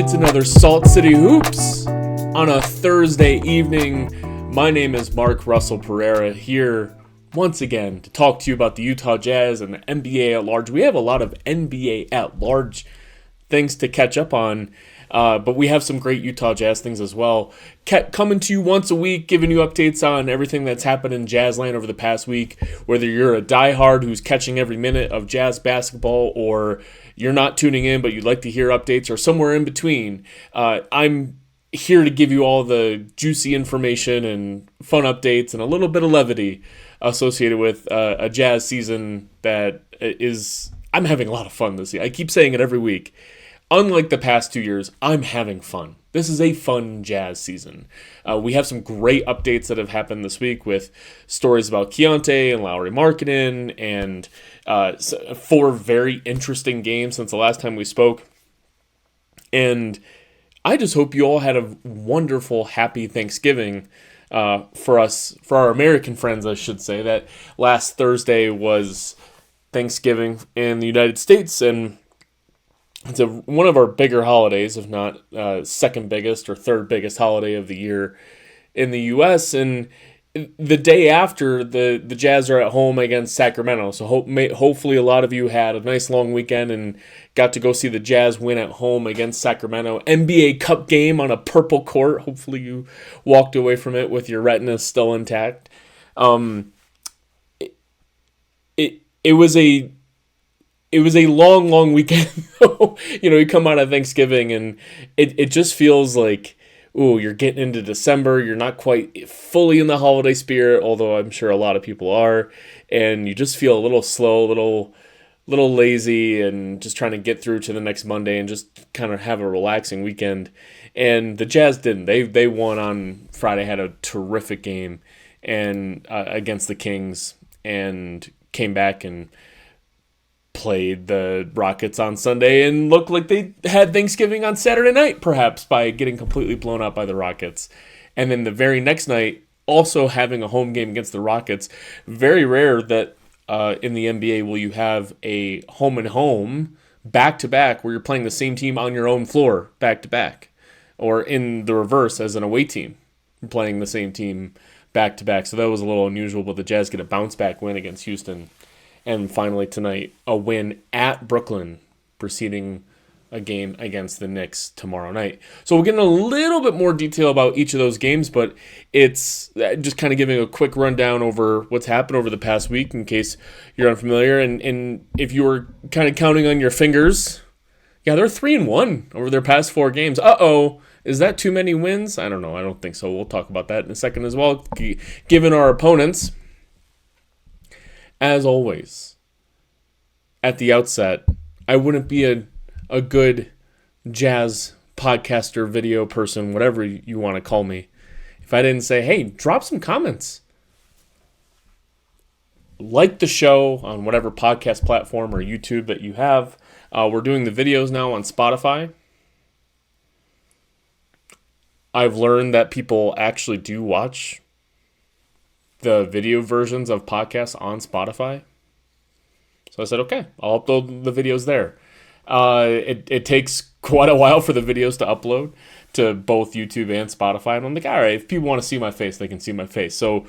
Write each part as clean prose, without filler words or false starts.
It's another Salt City Hoops on a Thursday evening. My name is Mark Russell Pereira here once again to talk to you about the Utah Jazz and the NBA at large. We have a lot of NBA at large things to catch up on, but we have some great Utah Jazz things as well. Coming to you once a week, giving you updates on everything that's happened in Jazzland over the past week, whether you're a diehard who's catching every minute of Jazz basketball or you're not tuning in but you'd like to hear updates or somewhere in between. I'm here to give you all the juicy information and fun updates and a little bit of levity associated with a Jazz season that is... I'm having a lot of fun this year. I keep saying it every week. Unlike the past 2 years, I'm having fun. This is a fun Jazz season. We have some great updates that have happened this week with stories about Keontae and Lauri Markkanen and 4 very interesting games since the last time we spoke. And I just hope you all had a wonderful, happy Thanksgiving for our American friends, I should say. That last Thursday was Thanksgiving in the United States, and it's one of our bigger holidays, if not second biggest or third biggest holiday of the year in the U.S. And the day after, the Jazz are at home against Sacramento. So hopefully a lot of you had a nice long weekend and got to go see the Jazz win at home against Sacramento. NBA Cup game on a purple court. Hopefully you walked away from it with your retinas still intact. It was a long weekend. You come out of Thanksgiving and it just feels like, ooh, you're getting into December. You're not quite fully in the holiday spirit, although I'm sure a lot of people are. And you just feel a little slow, little lazy, and just trying to get through to the next Monday and just kind of have a relaxing weekend. And the Jazz didn't. They won on Friday, had a terrific game and against the Kings, and came back and played the Rockets on Sunday and looked like they had Thanksgiving on Saturday night, perhaps, by getting completely blown out by the Rockets. And then the very next night, also having a home game against the Rockets. Very rare that in the NBA will you have a home and home back-to-back where you're playing the same team on your own floor back-to-back. Or in the reverse, as an away team, playing the same team back-to-back. So that was a little unusual, but the Jazz get a bounce-back win against Houston. And finally tonight, a win at Brooklyn, preceding a game against the Knicks tomorrow night. So we'll get in a little bit more detail about each of those games, but it's just kind of giving a quick rundown over what's happened over the past week in case you're unfamiliar. And if you were kind of counting on your fingers, yeah, they're 3-1 over their past 4 games. Uh-oh. Is that too many wins? I don't know. I don't think so. We'll talk about that in a second as well, given our opponents. As always, at the outset, I wouldn't be a good Jazz podcaster, video person, whatever you want to call me, if I didn't say, hey, drop some comments. Like the show on whatever podcast platform or YouTube that you have. We're doing the videos now on Spotify. I've learned that people actually do watch the video versions of podcasts on Spotify. So I said, okay, I'll upload the videos there. It takes quite a while for the videos to upload to both YouTube and Spotify. And I'm like, all right, if people want to see my face, they can see my face. So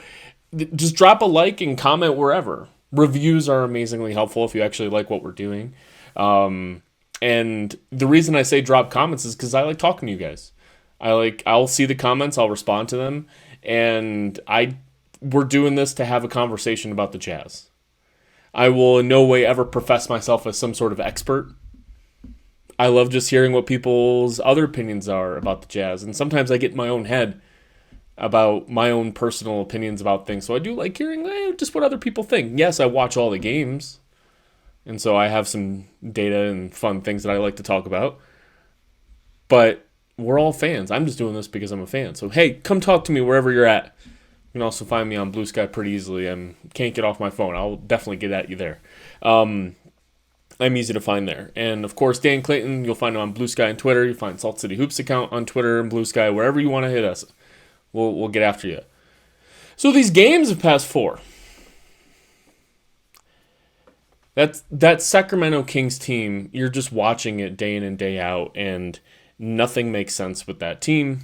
just drop a like and comment wherever. Reviews are amazingly helpful if you actually like what we're doing. And the reason I say drop comments is because I like talking to you guys. I'll see the comments, I'll respond to them, and we're doing this to have a conversation about the Jazz. I will in no way ever profess myself as some sort of expert. I love just hearing what people's other opinions are about the Jazz, and sometimes I get in my own head about my own personal opinions about things, so I do like hearing just what other people think. Yes, I watch all the games, and so I have some data and fun things that I like to talk about, but we're all fans. I'm just doing this because I'm a fan. So, hey, come talk to me wherever you're at. You can also find me on Blue Sky pretty easily. I can't get off my phone. I'll definitely get at you there. I'm easy to find there. And, of course, Dan Clayton, you'll find him on Blue Sky and Twitter. You'll find Salt City Hoops account on Twitter and Blue Sky. Wherever you want to hit us, we'll get after you. So these games have passed 4. That Sacramento Kings team, you're just watching it day in and day out, and Nothing makes sense with that team.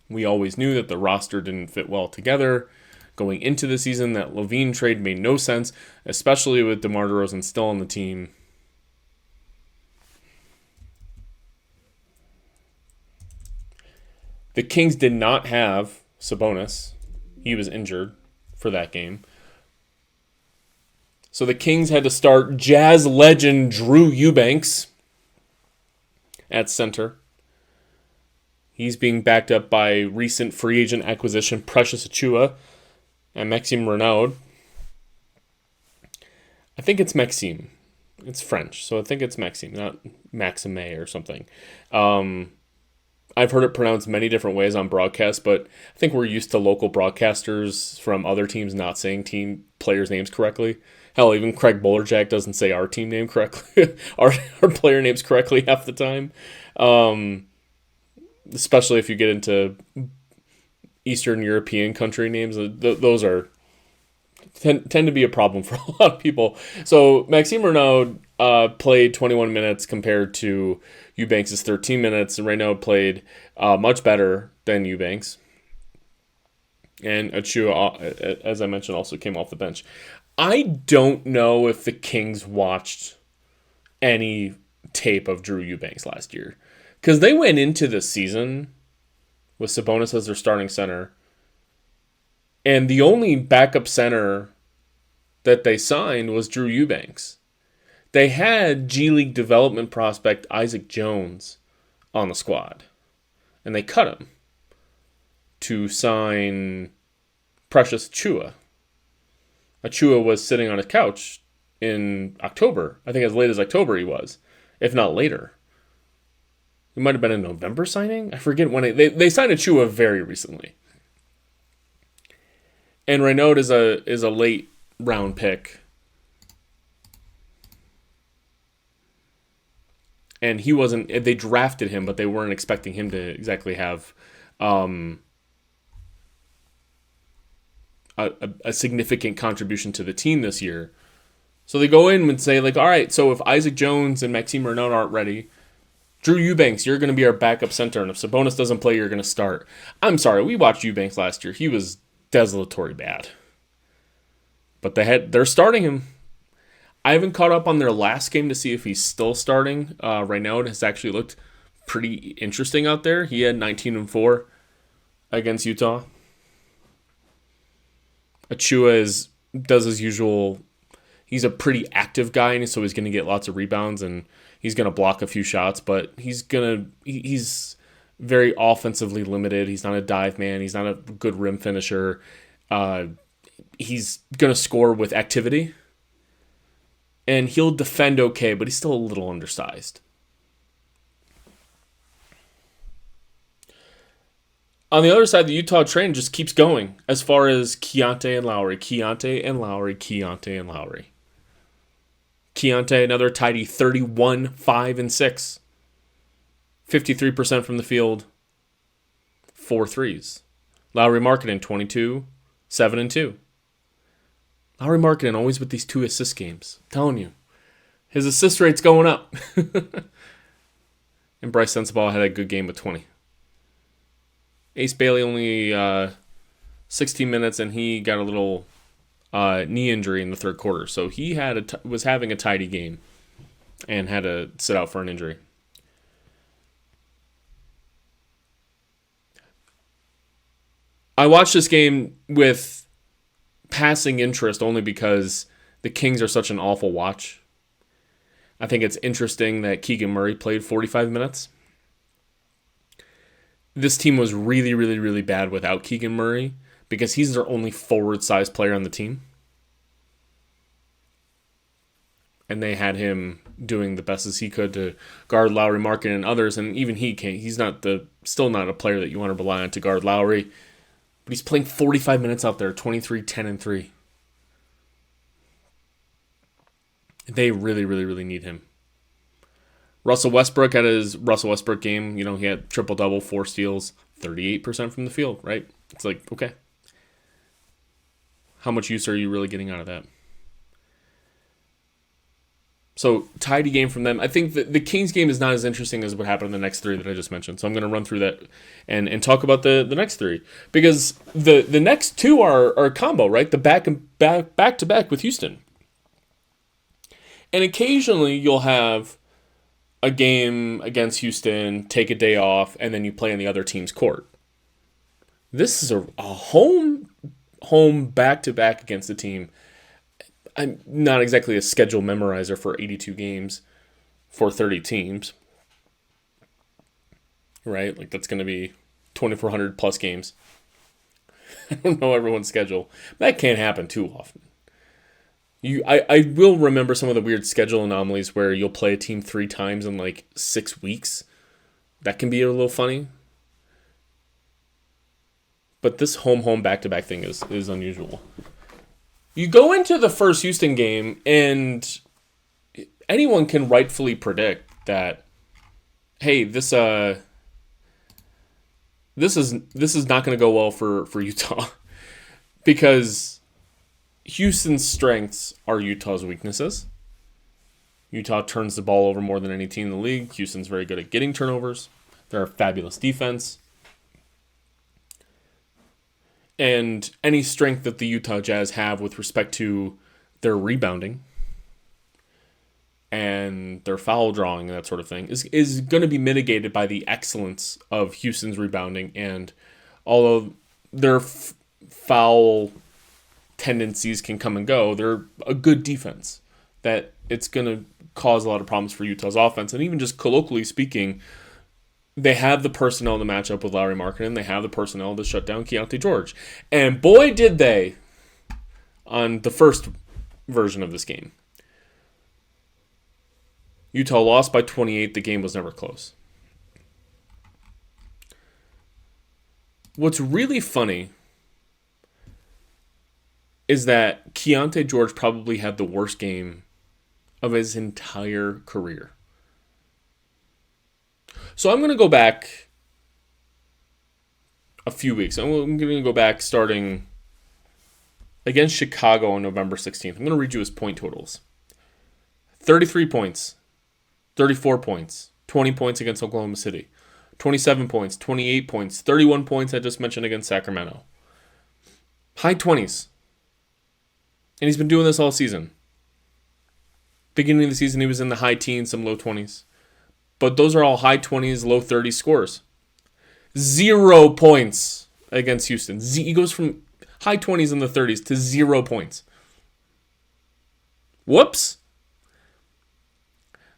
We always knew that the roster didn't fit well together. Going into the season, that LaVine trade made no sense, especially with DeMar DeRozan still on the team. The Kings did not have Sabonis. He was injured for that game. So the Kings had to start Jazz legend Drew Eubanks at center. He's being backed up by recent free agent acquisition Precious Achiuwa and Maxime Renaud. I think it's Maxime. It's French, so I think it's Maxime, not Maxime or something. I've heard it pronounced many different ways on broadcast, but I think we're used to local broadcasters from other teams not saying team players' names correctly. Hell, even Craig Bolerjack doesn't say our team name correctly, our player names correctly half the time. Especially if you get into Eastern European country names, those tend to be a problem for a lot of people. So Maxime Renaud played 21 minutes compared to Eubanks' 13 minutes. Renaud played much better than Eubanks. And Achiuwa, as I mentioned, also came off the bench. I don't know if the Kings watched any tape of Drew Eubanks last year. Because they went into the season with Sabonis as their starting center. And the only backup center that they signed was Drew Eubanks. They had G League development prospect Isaac Jones on the squad. And they cut him to sign Precious Achiuwa. Achiuwa was sitting on his couch in October. I think as late as October he was, if not later. It might have been a November signing. I forget when they signed Achiuwa very recently. And Renaud is a late round pick. And he wasn't. They drafted him, but they weren't expecting him to exactly have a significant contribution to the team this year. So they go in and say, like, all right, so if Isaac Jones and Maxime Renaud aren't ready, Drew Eubanks, you're going to be our backup center, and if Sabonis doesn't play, you're going to start. I'm sorry, we watched Eubanks last year. He was desolatory bad. But they're starting him. I haven't caught up on their last game to see if he's still starting. Renaud has actually looked pretty interesting out there. He had 19-4 against Utah. Achiuwa does his usual. He's a pretty active guy, so he's going to get lots of rebounds and he's going to block a few shots. But he's very offensively limited. He's not a dive man. He's not a good rim finisher. He's going to score with activity, and he'll defend okay, but he's still a little undersized. On the other side, the Utah train just keeps going as far as Keontae and Lowry. Keontae, another tidy, 31, 5, and 6. 53% from the field, 4 threes. Lowry Markkanen, 22, 7, and 2. Lowry Markkanen always with these 2 assist games. I'm telling you. His assist rate's going up. And Bryce Sensabaugh had a good game with 20. Ace Bailey only 16 minutes, and he got a little knee injury in the third quarter. So he was having a tidy game and had to sit out for an injury. I watched this game with passing interest only because the Kings are such an awful watch. I think it's interesting that Keegan Murray played 45 minutes. This team was really, really, really bad without Keegan Murray because he's their only forward-sized player on the team. And they had him doing the best as he could to guard Lowry Markkanen and others, and even he can't. He's still not a player that you want to rely on to guard Lowry. But he's playing 45 minutes out there, 23, 10, and 3. They really, really, really need him. Russell Westbrook had his Russell Westbrook game. He had triple-double, 4 steals, 38% from the field, right? It's like, okay. How much use are you really getting out of that? So tidy game from them. I think the Kings game is not as interesting as what happened in the next three that I just mentioned. So I'm going to run through that and talk about the next three, because the next two are a combo, right? The back to back with Houston. And occasionally you'll have a game against Houston, take a day off, and then you play on the other team's court. This is a home back to back against the team. I'm not exactly a schedule memorizer for 82 games for 30 teams, right? Like, that's going to be 2,400 plus games. I don't know everyone's schedule. That can't happen too often. I will remember some of the weird schedule anomalies where you'll play a team 3 times in like 6 weeks. That can be a little funny. But this home back-to-back thing is unusual. You go into the first Houston game, and anyone can rightfully predict that, hey, this is not going to go well for Utah, because Houston's strengths are Utah's weaknesses. Utah turns the ball over more than any team in the league. Houston's very good at getting turnovers. They're a fabulous defense. And any strength that the Utah Jazz have with respect to their rebounding and their foul drawing and that sort of thing is going to be mitigated by the excellence of Houston's rebounding. And although their foul tendencies can come and go, they're a good defense that it's going to cause a lot of problems for Utah's offense. And even just colloquially speaking, they have the personnel to match up with Lauri Markkanen. They have the personnel to shut down Keyonte George. And boy, did they on the first version of this game. Utah lost by 28. The game was never close. What's really funny is that Keyonte George probably had the worst game of his entire career. So I'm going to go back a few weeks. I'm going to go back starting against Chicago on November 16th. I'm going to read you his point totals. 33 points, 34 points, 20 points against Oklahoma City, 27 points, 28 points, 31 points I just mentioned against Sacramento. High 20s. And he's been doing this all season. Beginning of the season, he was in the high teens, some low 20s. But those are all high 20s, low 30s scores. 0 points against Houston. He goes from high 20s in the 30s to 0 points. Whoops.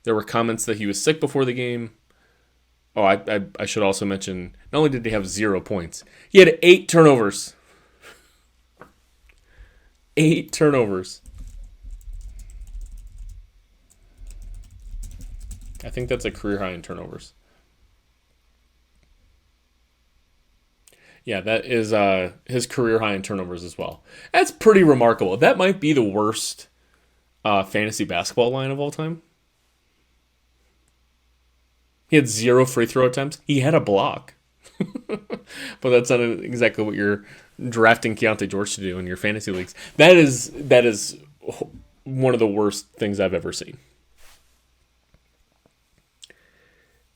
There were comments that he was sick before the game. Oh, I should also mention, not only did he have 0 points, he had 8 turnovers. 8 turnovers. I think that's a career high in turnovers. Yeah, that is his career high in turnovers as well. That's pretty remarkable. That might be the worst fantasy basketball line of all time. He had 0 free throw attempts. He had a block. But that's not exactly what you're drafting Keyonte George to do in your fantasy leagues. That is one of the worst things I've ever seen.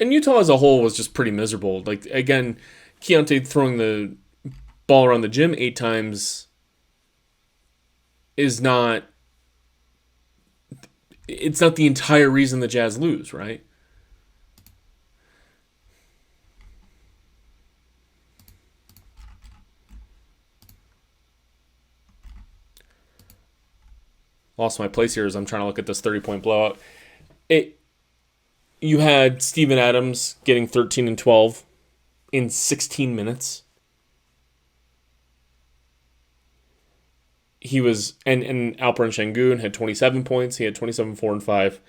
And Utah as a whole was just pretty miserable. Like, again, Keyonte throwing the ball around the gym 8 times is not... It's not the entire reason the Jazz lose, right? Lost my place here as I'm trying to look at this 30-point blowout. You had Steven Adams getting 13 and 12 in 16 minutes. He was, and Alperen Şengün had 27 points. He had 27, 4, and 5.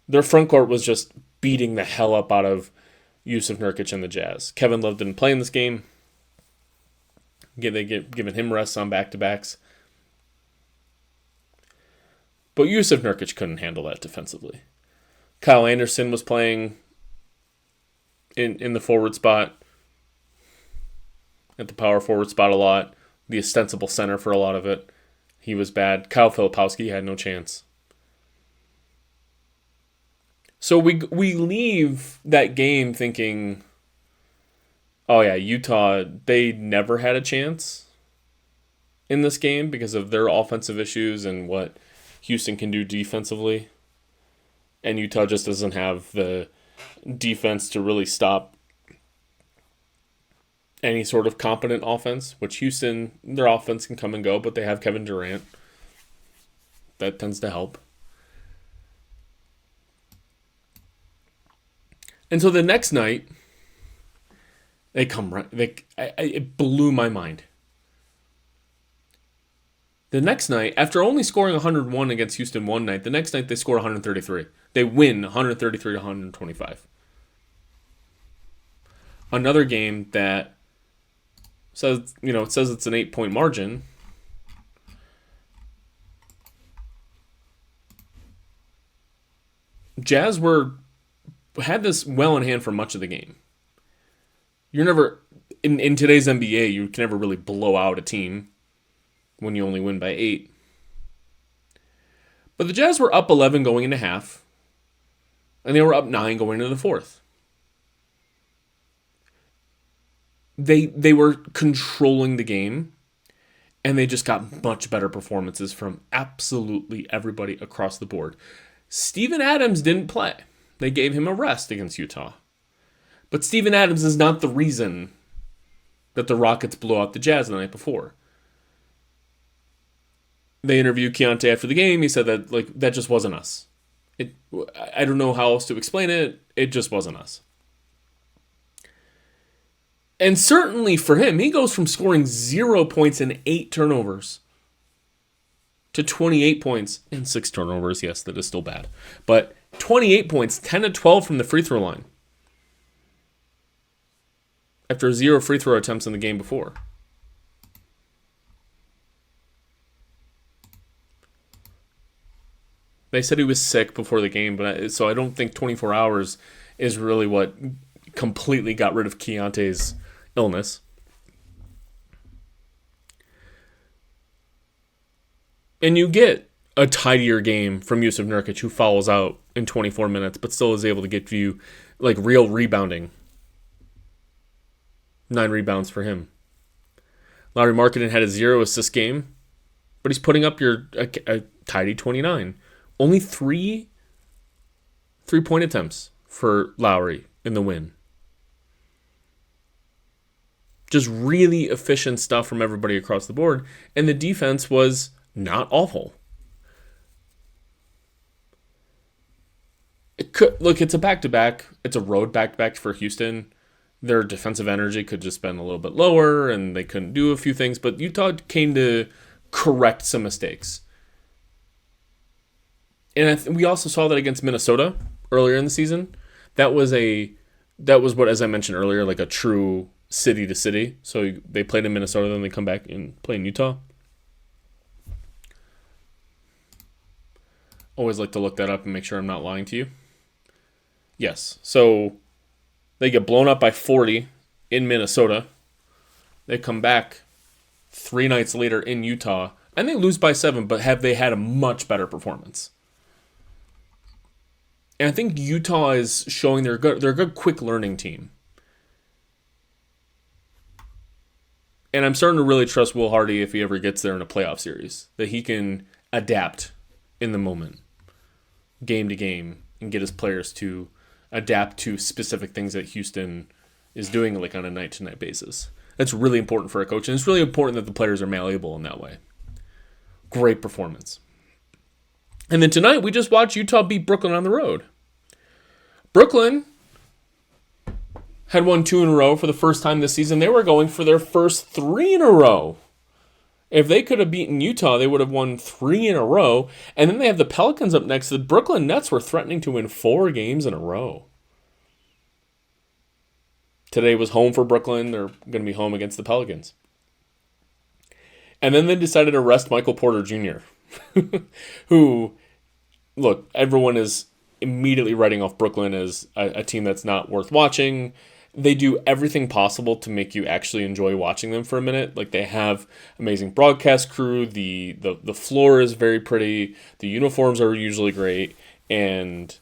Their front court was just beating the hell up out of Jusuf Nurkic and the Jazz. Kevin Love didn't play in this game. Giving him rests on back-to-backs. But Jusuf Nurkic couldn't handle that defensively. Kyle Anderson was playing in the forward spot, at the power forward spot a lot, the ostensible center for a lot of it. He was bad. Kyle Filipowski had no chance. So we leave that game thinking, oh yeah, Utah, they never had a chance in this game because of their offensive issues and what Houston can do defensively. And Utah just doesn't have the defense to really stop any sort of competent offense, which Houston, their offense can come and go, but they have Kevin Durant. That tends to help. And so the next night, they come right. It blew my mind. The next night, after only scoring 101 against Houston one night, the next night they score 133. They win 133 to 125. Another game that says, it says it's an 8-point margin. Jazz had this well in hand for much of the game. You're never in today's NBA, you can never really blow out a team when you only win by 8. But the Jazz were up 11 going into half, and they were up 9 going into the fourth. They were controlling the game, and they just got much better performances from absolutely everybody across the board. Steven Adams didn't play. They gave him a rest against Utah. But Steven Adams is not the reason that the Rockets blew out the Jazz the night before. They interviewed Keontae after the game. He said that that just wasn't us. I don't know how else to explain it. It just wasn't us. And certainly for him, he goes from scoring 0 points and 8 turnovers to 28 points and 6 turnovers. Yes, that is still bad. But 28 points, 10 to 12 from the free throw line. After 0 free throw attempts in the game before. They said he was sick before the game, so I don't think 24 hours is really what completely got rid of Keontae's illness. And you get a tidier game from Jusuf Nurkic, who fouls out in 24 minutes, but still is able to get you real rebounding. 9 rebounds for him. Lauri Markkanen had a 0 assist game, but he's putting up a tidy 29. Only 3 3-point attempts for Lowry in the win. Just really efficient stuff from everybody across the board, and the defense was not awful. It's a back-to-back. It's a road back-to-back for Houston. Their defensive energy could just been a little bit lower, and they couldn't do a few things, but Utah came to correct some mistakes. And we also saw that against Minnesota earlier in the season. That was what, as I mentioned earlier, like a true city to city. So they played in Minnesota, then they come back and play in Utah. Always like to look that up and make sure I'm not lying to you. Yes, so they get blown up by 40 in Minnesota. They come back 3 nights later in Utah, and they lose by 7, but have they had a much better performance? And I think Utah is showing they're a good quick learning team. And I'm starting to really trust Will Hardy if he ever gets there in a playoff series, that he can adapt in the moment, game to game, and get his players to adapt to specific things that Houston is doing on a night-to-night basis. That's really important for a coach, and it's really important that the players are malleable in that way. Great performance. And then tonight, we just watched Utah beat Brooklyn on the road. Brooklyn had won 2 in a row for the first time this season. They were going for their first 3 in a row. If they could have beaten Utah, they would have won 3 in a row. And then they have the Pelicans up next. The Brooklyn Nets were threatening to win 4 games in a row. Today was home for Brooklyn. They're going to be home against the Pelicans. And then they decided to rest Michael Porter Jr., who, look, everyone is immediately writing off Brooklyn as a team that's not worth watching. They do everything possible to make you actually enjoy watching them for a minute. They have amazing broadcast crew. The floor is very pretty. The uniforms are usually great. And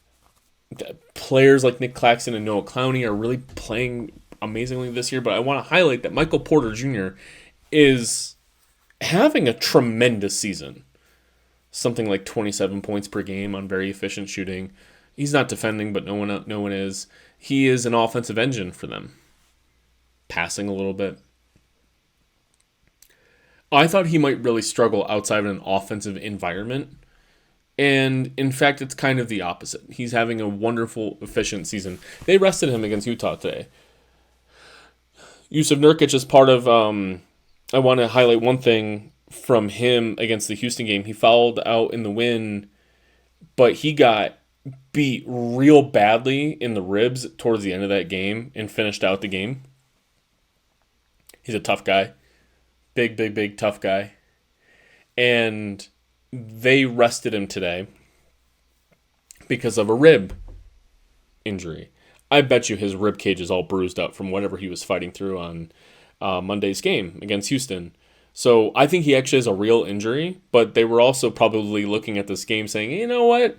Players like Nick Claxton and Noah Clowney are really playing amazingly this year, but I want to highlight that Michael Porter Jr. is having a tremendous season. Something like 27 points per game on very efficient shooting. He's not defending, but no one is. He is an offensive engine for them. Passing a little bit. I thought he might really struggle outside of an offensive environment. And in fact, it's kind of the opposite. He's having a wonderful, efficient season. They rested him against Utah today. Yusuf Nurkic is part of, I want to highlight one thing from him against the Houston game. He fouled out in the win, but he got beat real badly in the ribs towards the end of that game and finished out the game. He's a tough guy. Big, tough guy. And they rested him today because of a rib injury. I bet you his rib cage is all bruised up from whatever he was fighting through on Monday's game against Houston. So I think he actually has a real injury, but they were also probably looking at this game saying, you know what?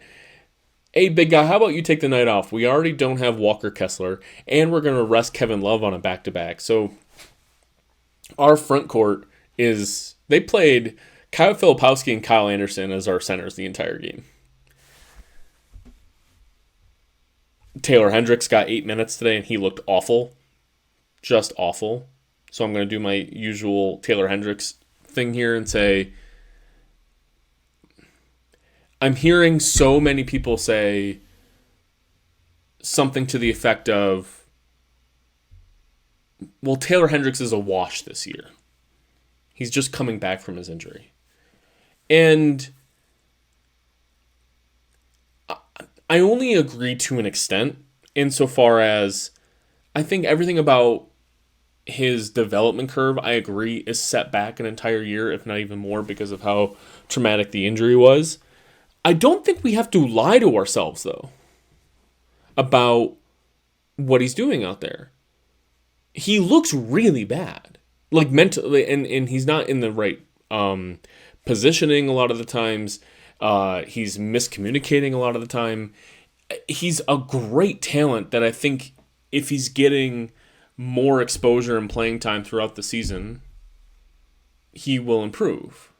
Hey, big guy, how about you take the night off? We already don't have Walker Kessler, and we're going to rest Kevin Love on a back-to-back. So our front court is, they played Kyle Filipowski and Kyle Anderson as our centers the entire game. Taylor Hendricks got 8 minutes today, and he looked awful. Just awful. So I'm going to do my usual Taylor Hendricks thing here and say, I'm hearing so many people say something to the effect of, well, Taylor Hendricks is a wash this year. He's just coming back from his injury. And I only agree to an extent insofar as I think everything about his development curve, I agree, is set back an entire year, if not even more, because of how traumatic the injury was. I don't think we have to lie to ourselves, though, about what he's doing out there. He looks really bad. Like, mentally, and he's not in the right positioning a lot of the times. He's miscommunicating a lot of the time. He's a great talent that I think if he's getting more exposure and playing time throughout the season, he will improve.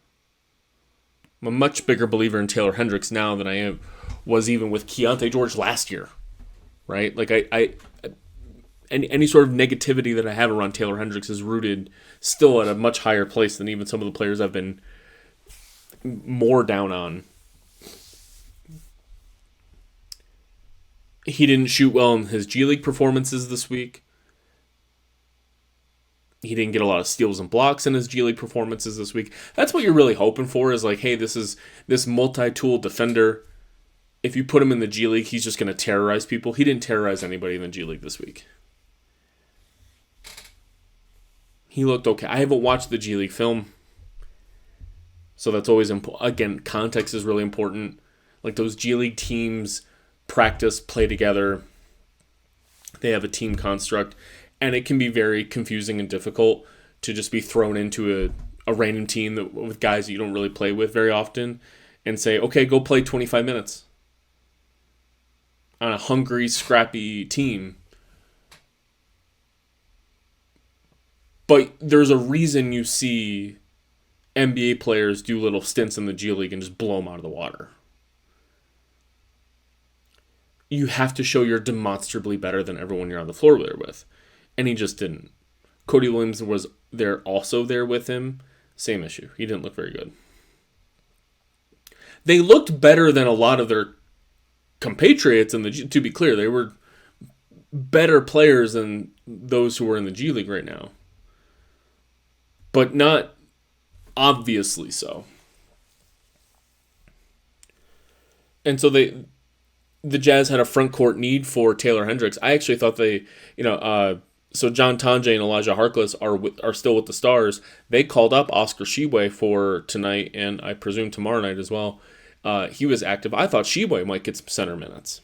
I'm a much bigger believer in Taylor Hendricks now than I was even with Keontae George last year, right? Like any sort of negativity that I have around Taylor Hendricks is rooted still at a much higher place than even some of the players I've been more down on. He didn't shoot well in his G League performances this week. He didn't get a lot of steals and blocks in his G League performances this week. That's what you're really hoping for, is like, hey, this is this multi-tool defender. If you put him in the G League, he's just going to terrorize people. He didn't terrorize anybody in the G League this week. He looked okay. I haven't watched the G League film, so that's always important. Again, context is really important. Like, those G League teams practice, play together. They have a team construct. And it can be very confusing and difficult to just be thrown into a random team with guys that you don't really play with very often and say, okay, go play 25 minutes on a hungry, scrappy team. But there's a reason you see NBA players do little stints in the G League and just blow them out of the water. You have to show you're demonstrably better than everyone you're on the floor there with. And he just didn't. Cody Williams was also there with him. Same issue. He didn't look very good. They looked better than a lot of their compatriots in the G. To be clear, they were better players than those who were in the G League right now. But not obviously so. And so the Jazz had a front court need for Taylor Hendricks. I actually thought so John Tonje and Elijah Harkless are still with the Stars. They called up Oscar Tshiebwe for tonight, and I presume tomorrow night as well. He was active. I thought Tshiebwe might get some center minutes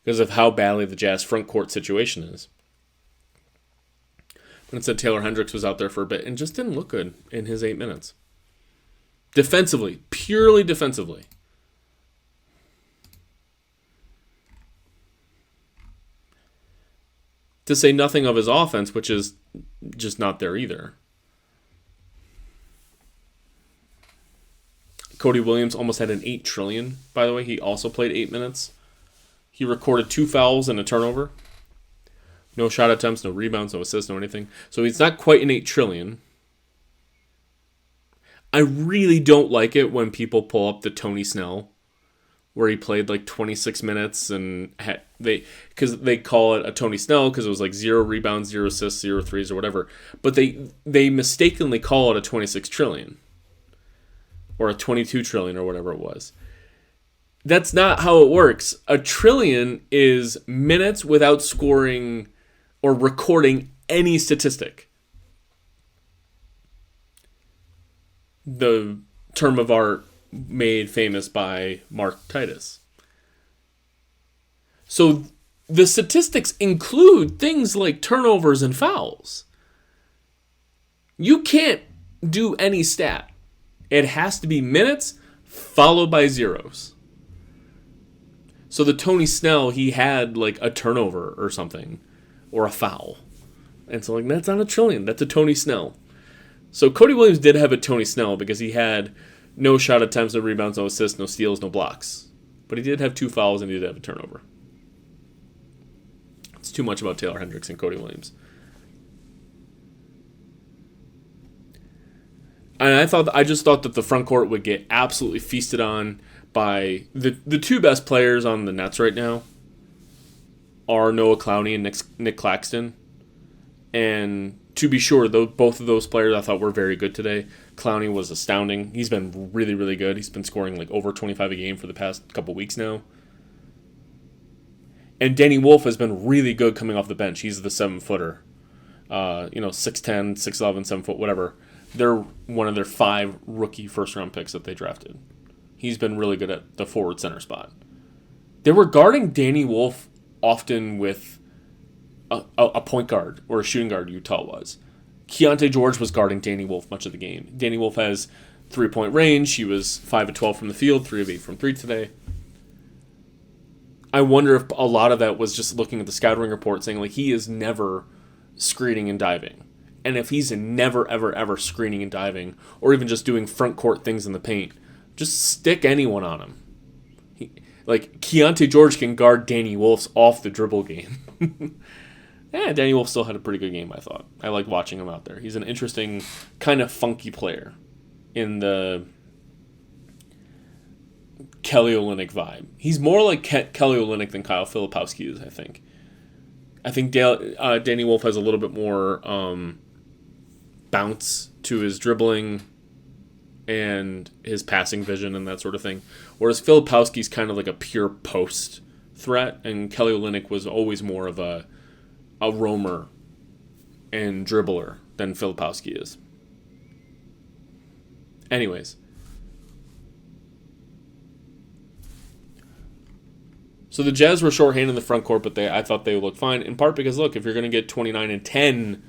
because of how badly the Jazz front court situation is. But instead, Taylor Hendricks was out there for a bit and just didn't look good in his 8 minutes. Defensively, purely defensively. To say nothing of his offense, which is just not there either. Cody Williams almost had an 8 trillion, by the way. He also played 8 minutes. He recorded 2 fouls and a turnover. No shot attempts, no rebounds, no assists, no anything. So he's not quite an 8 trillion. I really don't like it when people pull up the Tony Snell, where he played like 26 minutes and because they call it a Tony Snell because it was like 0 rebounds, 0 assists, 0 threes or whatever. But they mistakenly call it a 26 trillion or a 22 trillion or whatever it was. That's not how it works. A trillion is minutes without scoring or recording any statistic. The term of art made famous by Mark Titus. So the statistics include things like turnovers and fouls. You can't do any stat. It has to be minutes followed by zeros. So the Tony Snell, he had like a turnover or something, or a foul. And so like, that's not a trillion, that's a Tony Snell. So Cody Williams did have a Tony Snell because he had no shot attempts, no rebounds, no assists, no steals, no blocks. But he did have 2 fouls and he did have a turnover. It's too much about Taylor Hendricks and Cody Williams. And I just thought that the front court would get absolutely feasted on by the 2 best players on the Nets right now are Noah Clowney and Nick Claxton. And to be sure, both of those players I thought were very good today. Clowney was astounding. He's been really, really good. He's been scoring like over 25 a game for the past couple weeks now. And Danny Wolf has been really good coming off the bench. He's the 7-footer. 6'10", 6'11", 7 foot, whatever. They're one of their 5 rookie first-round picks that they drafted. He's been really good at the forward center spot. They were guarding Danny Wolf often with a point guard or a shooting guard, Utah was. Keontae George was guarding Danny Wolf much of the game. Danny Wolf has 3-point range. He was 5 of 12 from the field, 3 of 8 from 3 today. I wonder if a lot of that was just looking at the scouting report saying like he is never screening and diving. And if he's never, ever, ever screening and diving, or even just doing front court things in the paint, just stick anyone on him. Keontae George can guard Danny Wolf's off the dribble game. Danny Wolf still had a pretty good game, I thought. I liked watching him out there. He's an interesting, kind of funky player in the Kelly Olynyk vibe. He's more like Kelly Olynyk than Kyle Filipowski is, I think. I think Danny Wolf has a little bit more bounce to his dribbling and his passing vision and that sort of thing. Whereas Filipowski's kind of like a pure post threat, and Kelly Olynyk was always more of a roamer and dribbler than Filipowski is. Anyways. So the Jazz were shorthanded in the front court, but I thought they would look fine, in part because, look, if you're going to get 29 and 10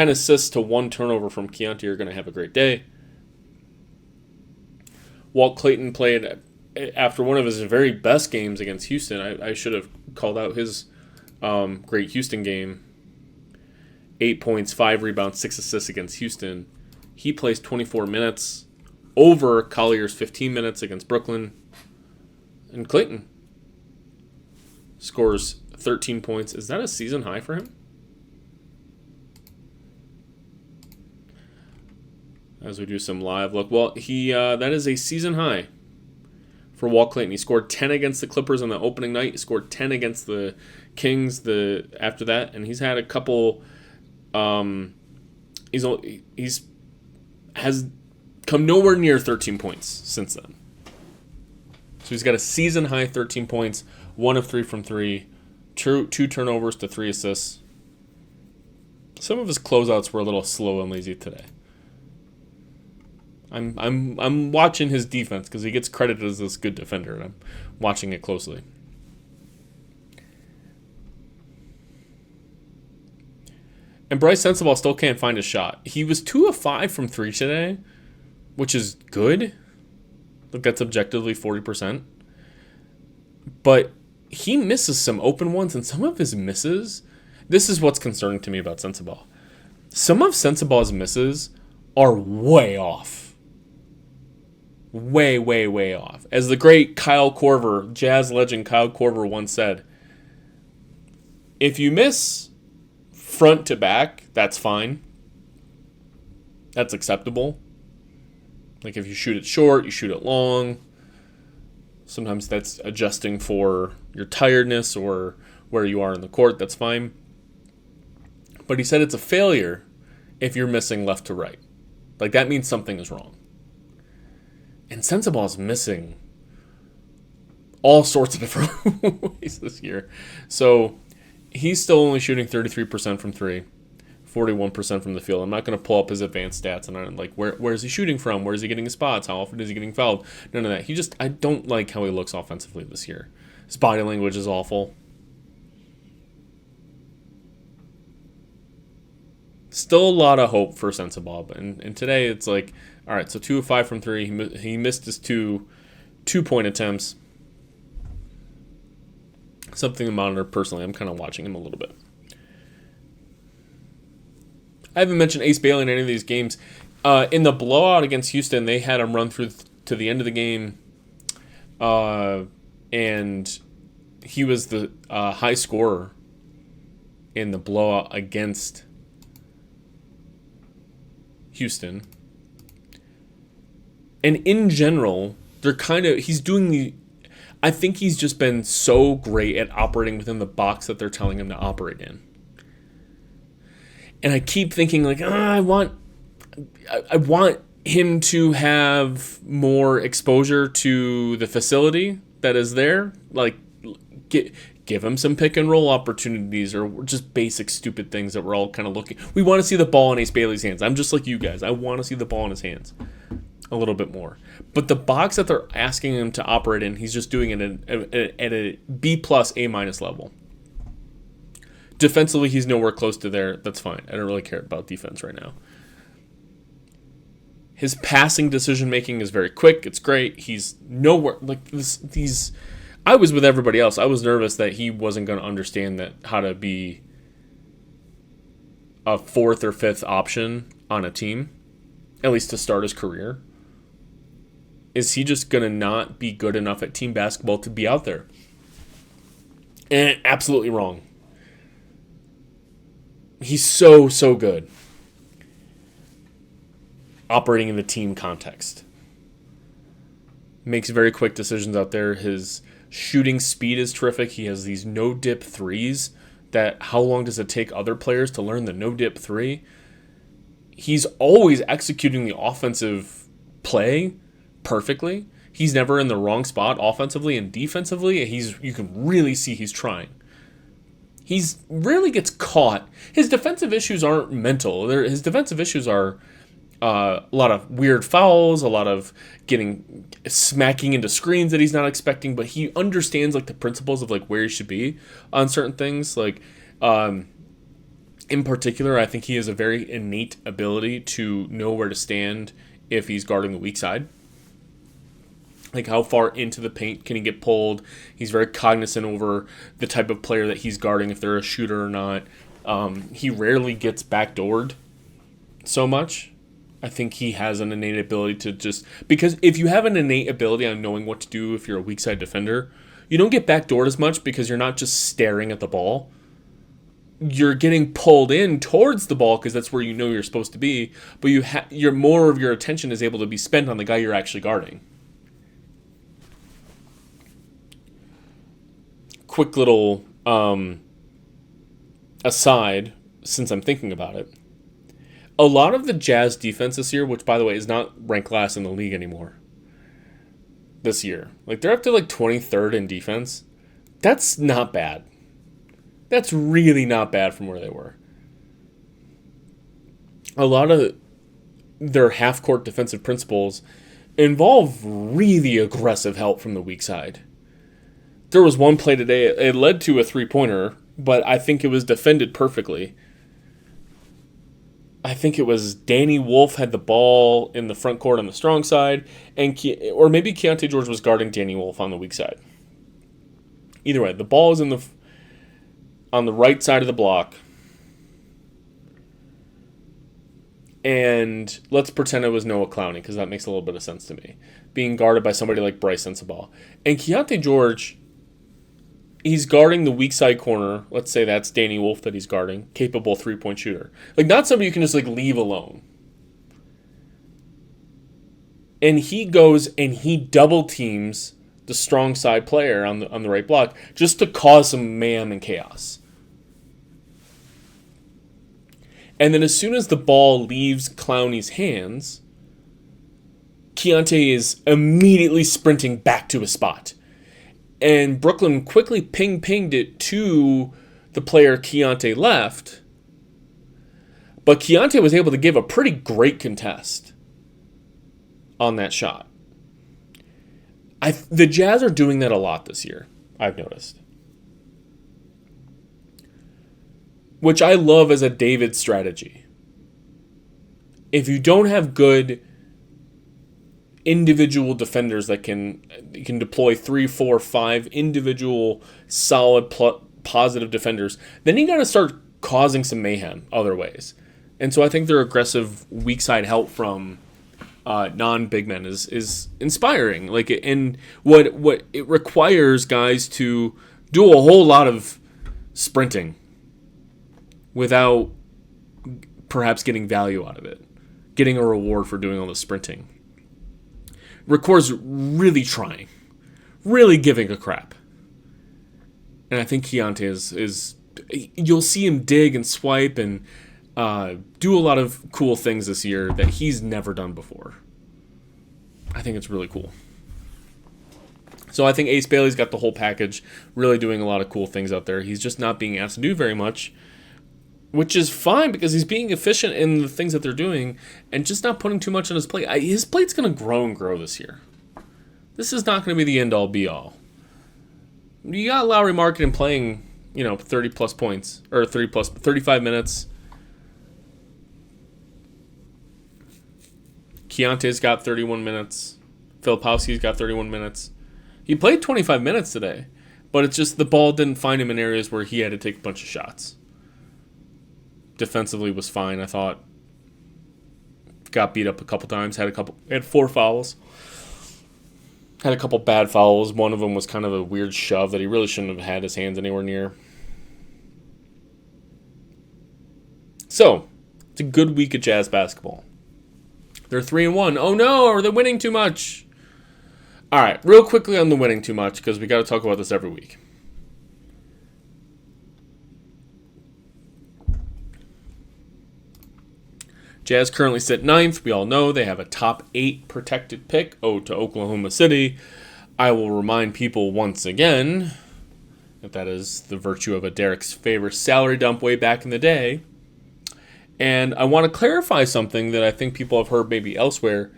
assists to 1 turnover from Keontae, you're going to have a great day. Walt Clayton played after one of his very best games against Houston. I should have called out his great Houston game. 8 points, 5 rebounds, 6 assists against Houston. He plays 24 minutes over Collier's 15 minutes against Brooklyn. And Clayton scores 13 points. Is that a season high for him? As we do some live look. Well, that is a season high for Walt Clayton. He scored 10 against the Clippers on the opening night. He scored 10 against the Kings after that, and he's had a couple. He's has come nowhere near 13 points since then. So he's got a season high 13 points, 1 of 3 from 3, 2 turnovers to 3 assists. Some of his closeouts were a little slow and lazy today. I'm watching his defense because he gets credited as this good defender, and I'm watching it closely. And Bryce Sensabaugh still can't find a shot. He was 2 of 5 from 3 today, which is good. Look, that's objectively 40%. But he misses some open ones, and some of his misses, this is what's concerning to me about Sensabaugh. Some of Sensabaugh's misses are way off. Way, way, way off. As the great Kyle Korver, Jazz legend Kyle Korver once said, if you miss front to back, that's fine. That's acceptable. Like if you shoot it short, you shoot it long. Sometimes that's adjusting for your tiredness or where you are in the court. That's fine. But he said it's a failure if you're missing left to right. Like that means something is wrong. And Sensabaugh's missing all sorts of different ways this year. So he's still only shooting 33% from three, 41% from the field. I'm not going to pull up his advanced stats and I'm like, where is he shooting from? Where is he getting his spots? How often is he getting fouled? None of that. I don't like how he looks offensively this year. His body language is awful. Still a lot of hope for Sensabaugh. And today it's like, all right, so 2 of 5 from three. He missed his two-point attempts. Something to monitor personally. I'm kind of watching him a little bit. I haven't mentioned Ace Bailey in any of these games. In the blowout against Houston, they had him run through to the end of the game. And he was the high scorer in the blowout against Houston. And in general, I think he's just been so great at operating within the box that they're telling him to operate in. And I keep thinking like, I want him to have more exposure to the facility that is there. Like, give him some pick and roll opportunities or just basic stupid things that we're all kind of looking. We want to see the ball in Ace Bailey's hands. I'm just like you guys. I want to see the ball in his hands a little bit more. But the box that they're asking him to operate in, he's just doing it at a B+, A- level. Defensively, he's nowhere close to there. That's fine. I don't really care about defense right now. His passing decision-making is very quick. It's great. He's nowhere... Like, these... I was with everybody else. I was nervous that he wasn't going to understand how to be a fourth or fifth option on a team, at least to start his career. Is he just going to not be good enough at team basketball to be out there? And absolutely wrong. He's so good operating in the team context. Makes very quick decisions out there. His shooting speed is terrific. He has these no-dip threes that how long does it take other players to learn the no-dip three? He's always executing the offensive play perfectly. He's never in the wrong spot offensively and defensively. You can really see he's trying. He's rarely gets caught. His defensive issues aren't mental. His defensive issues are a lot of weird fouls, a lot of smacking into screens that he's not expecting, but he understands like the principles of like where he should be on certain things. Like in particular, I think he has a very innate ability to know where to stand if he's guarding the weak side. Like how far into the paint can he get pulled? He's very cognizant over the type of player that he's guarding, if they're a shooter or not. He rarely gets backdoored so much. I think he has an innate ability to just... Because if you have an innate ability on knowing what to do if you're a weak side defender, you don't get backdoored as much because you're not just staring at the ball. You're getting pulled in towards the ball because that's where you know you're supposed to be, but your more of your attention is able to be spent on the guy you're actually guarding. Quick little aside, since I'm thinking about it. A lot of the Jazz defense this year, which by the way is not ranked last in the league anymore this year. Like they're up to like 23rd in defense. That's not bad. That's really not bad from where they were. A lot of their half-court defensive principles involve really aggressive help from the weak side. There was one play today, it led to a three-pointer, but I think it was defended perfectly. I think it was Danny Wolf had the ball in the front court on the strong side, or maybe Keontae George was guarding Danny Wolf on the weak side. Either way, the ball is in the... on the right side of the block. And let's pretend it was Noah Clowney, because that makes a little bit of sense to me. Being guarded by somebody like Bryce Sensabaugh. And Keontae George, he's guarding the weak side corner. Let's say that's Danny Wolf that he's guarding. Capable three-point shooter. Like, not somebody you can just, like, leave alone. And he goes and he double teams the strong side player on the right block just to cause some mayhem and chaos. And then as soon as the ball leaves Clowney's hands, Keontae is immediately sprinting back to a spot. And Brooklyn quickly pinged it to the player Keontae left. But Keontae was able to give a pretty great contest on that shot. The Jazz are doing that a lot this year, I've noticed. Which I love as a David strategy. If you don't have good individual defenders that can deploy 3, 4, 5 individual solid positive defenders, then you got to start causing some mayhem other ways. And so I think their aggressive weak side help from non-big men is inspiring. Like, and what it requires guys to do a whole lot of sprinting without perhaps getting value out of it, getting a reward for doing all the sprinting. Requires really trying, really giving a crap. And I think Keontae is you'll see him dig and swipe and do a lot of cool things this year that he's never done before. I think it's really cool. So I think Ace Bailey's got the whole package, really doing a lot of cool things out there. He's just not being asked to do very much, which is fine because he's being efficient in the things that they're doing and just not putting too much on his plate. His plate's going to grow and grow this year. This is not going to be the end-all, be-all. You got Lauri Markkanen playing, 30-plus points, or 35 minutes. Keontae's got 31 minutes. Filipowski's got 31 minutes. He played 25 minutes today, but it's just the ball didn't find him in areas where he had to take a bunch of shots. Defensively was fine, I thought. Got beat up a couple times. Had 4 fouls. Had a couple bad fouls. One of them was kind of a weird shove that he really shouldn't have had his hands anywhere near. So, it's a good week of Jazz basketball. They're 3-1. Oh no, are they winning too much? All right, real quickly on the winning too much, because we got to talk about this every week. Jazz currently sit 9th. We all know they have a top 8 protected pick owed to Oklahoma City. I will remind people once again that is the virtue of a Derek's Favors salary dump way back in the day. And I want to clarify something that I think people have heard maybe elsewhere.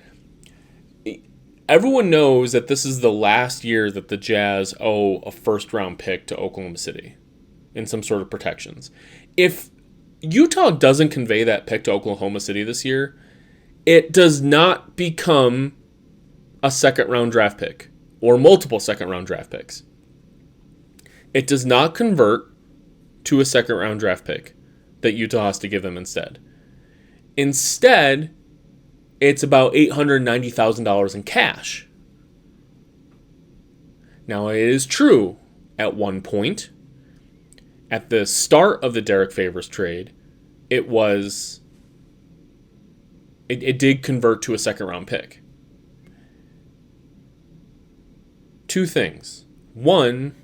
Everyone knows that this is the last year that the Jazz owe a first-round pick to Oklahoma City in some sort of protections. If Utah doesn't convey that pick to Oklahoma City this year, it does not become a second-round draft pick or multiple second-round draft picks. It does not convert to a second-round draft pick that Utah has to give them instead. Instead, it's about $890,000 in cash. Now, it is true at one point, at the start of the Derek Favors trade, it did convert to a second-round pick. 2 things. One,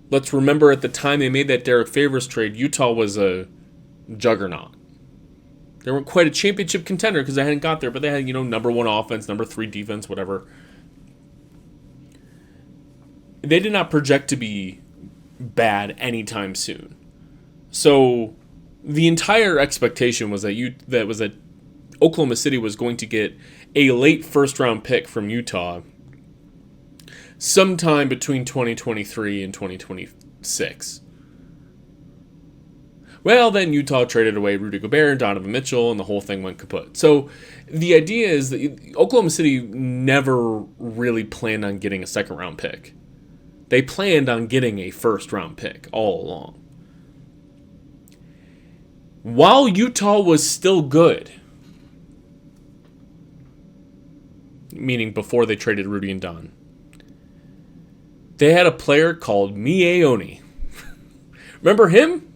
let's remember at the time they made that Derek Favors trade, Utah was a juggernaut. They weren't quite a championship contender because they hadn't got there, but they had, number 1 offense, number 3 defense, whatever. They did not project to be bad anytime soon. So the entire expectation was that Oklahoma City was going to get a late first-round pick from Utah sometime between 2023 and 2026. Well, then Utah traded away Rudy Gobert and Donovan Mitchell, and the whole thing went kaput. So the idea is that Oklahoma City never really planned on getting a second-round pick. They planned on getting a first-round pick all along. While Utah was still good, meaning before they traded Rudy and Don, they had a player called Mie Oni. Remember him?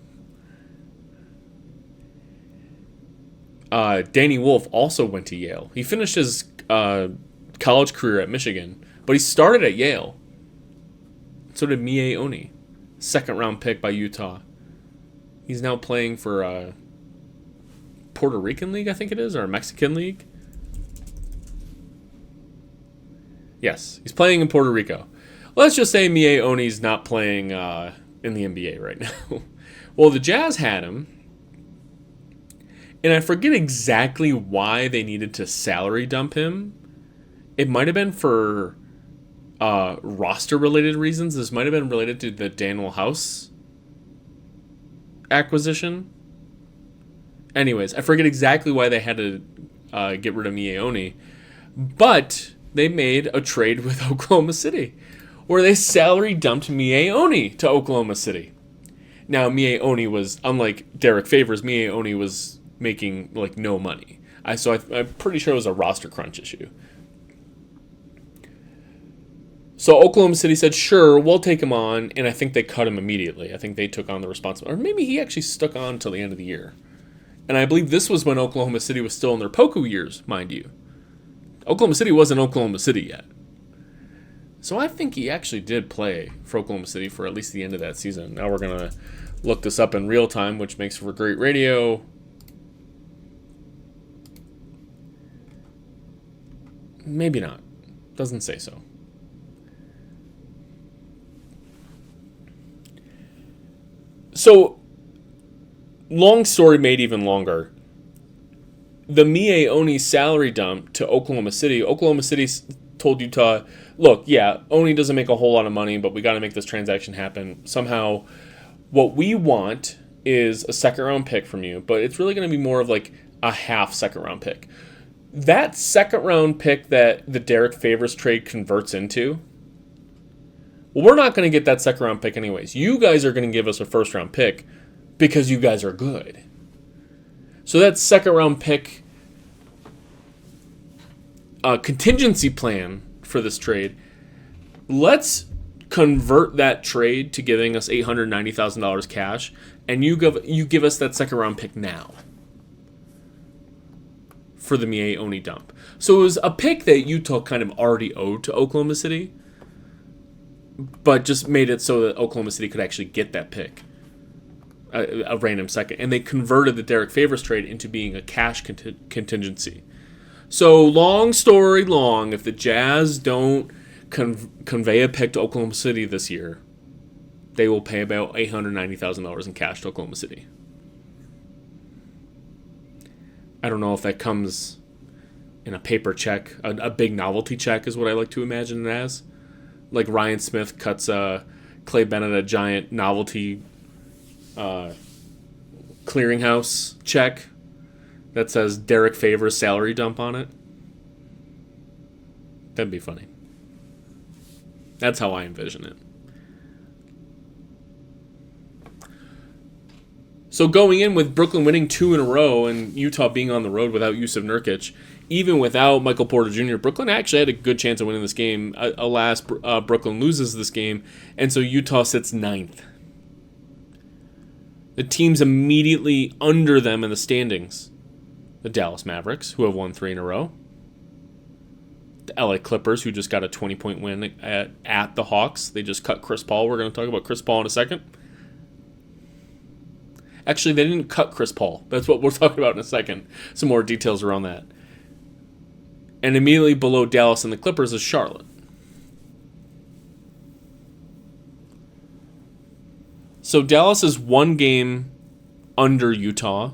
Danny Wolf also went to Yale. He finished his college career at Michigan, but he started at Yale. So did Mie Oni. Second-round pick by Utah. He's now playing for Puerto Rican League, I think it is, or a Mexican League. Yes, he's playing in Puerto Rico. Let's just say Mie Oni's not playing in the NBA right now. Well, the Jazz had him, and I forget exactly why they needed to salary dump him. It might have been for roster-related reasons. This might have been related to the Daniel House acquisition. Anyways, I forget exactly why they had to get rid of Mie Oni, but they made a trade with Oklahoma City where they salary dumped Mie Oni to Oklahoma City. Now, Mie Oni was, unlike Derek Favors, Mie Oni was making like no money. I'm pretty sure it was a roster crunch issue. So Oklahoma City said, sure, we'll take him on, and I think they cut him immediately. I think they took on the responsibility. Or maybe he actually stuck on until the end of the year. And I believe this was when Oklahoma City was still in their Poku years, mind you. Oklahoma City wasn't Oklahoma City yet. So I think he actually did play for Oklahoma City for at least the end of that season. Now we're going to look this up in real time, which makes for great radio. Maybe not. Doesn't say so. So, long story made even longer. The Mie Oni salary dump to Oklahoma City told Utah, look, yeah, Oni doesn't make a whole lot of money, but we got to make this transaction happen. Somehow, what we want is a second-round pick from you, but it's really going to be more of like a half second-round pick. That second-round pick that the Derek Favors trade converts into, well, we're not going to get that second-round pick anyways. You guys are going to give us a first-round pick because you guys are good. So that second-round pick contingency plan for this trade, let's convert that trade to giving us $890,000 cash, and you give us that second-round pick now for the Mie Oni dump. So it was a pick that Utah kind of already owed to Oklahoma City, but just made it so that Oklahoma City could actually get that pick, a random second. And they converted the Derek Favors trade into being a cash contingency. So long story long, if the Jazz don't convey a pick to Oklahoma City this year, they will pay about $890,000 in cash to Oklahoma City. I don't know if that comes in a paper check. A big novelty check is what I like to imagine it as. Like Ryan Smith cuts Clay Bennett a giant novelty clearinghouse check that says Derek Favors salary dump on it. That'd be funny. That's how I envision it. So going in with Brooklyn winning 2 in a row and Utah being on the road without Yusuf Nurkic, even without Michael Porter Jr., Brooklyn actually had a good chance of winning this game. Alas, Brooklyn loses this game, and so Utah sits 9th. The teams immediately under them in the standings: the Dallas Mavericks, who have won 3 in a row; the LA Clippers, who just got a 20-point win at the Hawks. They just cut Chris Paul. We're going to talk about Chris Paul in a second. Actually, they didn't cut Chris Paul. That's what we'll talk about in a second. Some more details around that. And immediately below Dallas and the Clippers is Charlotte. So Dallas is 1 game under Utah.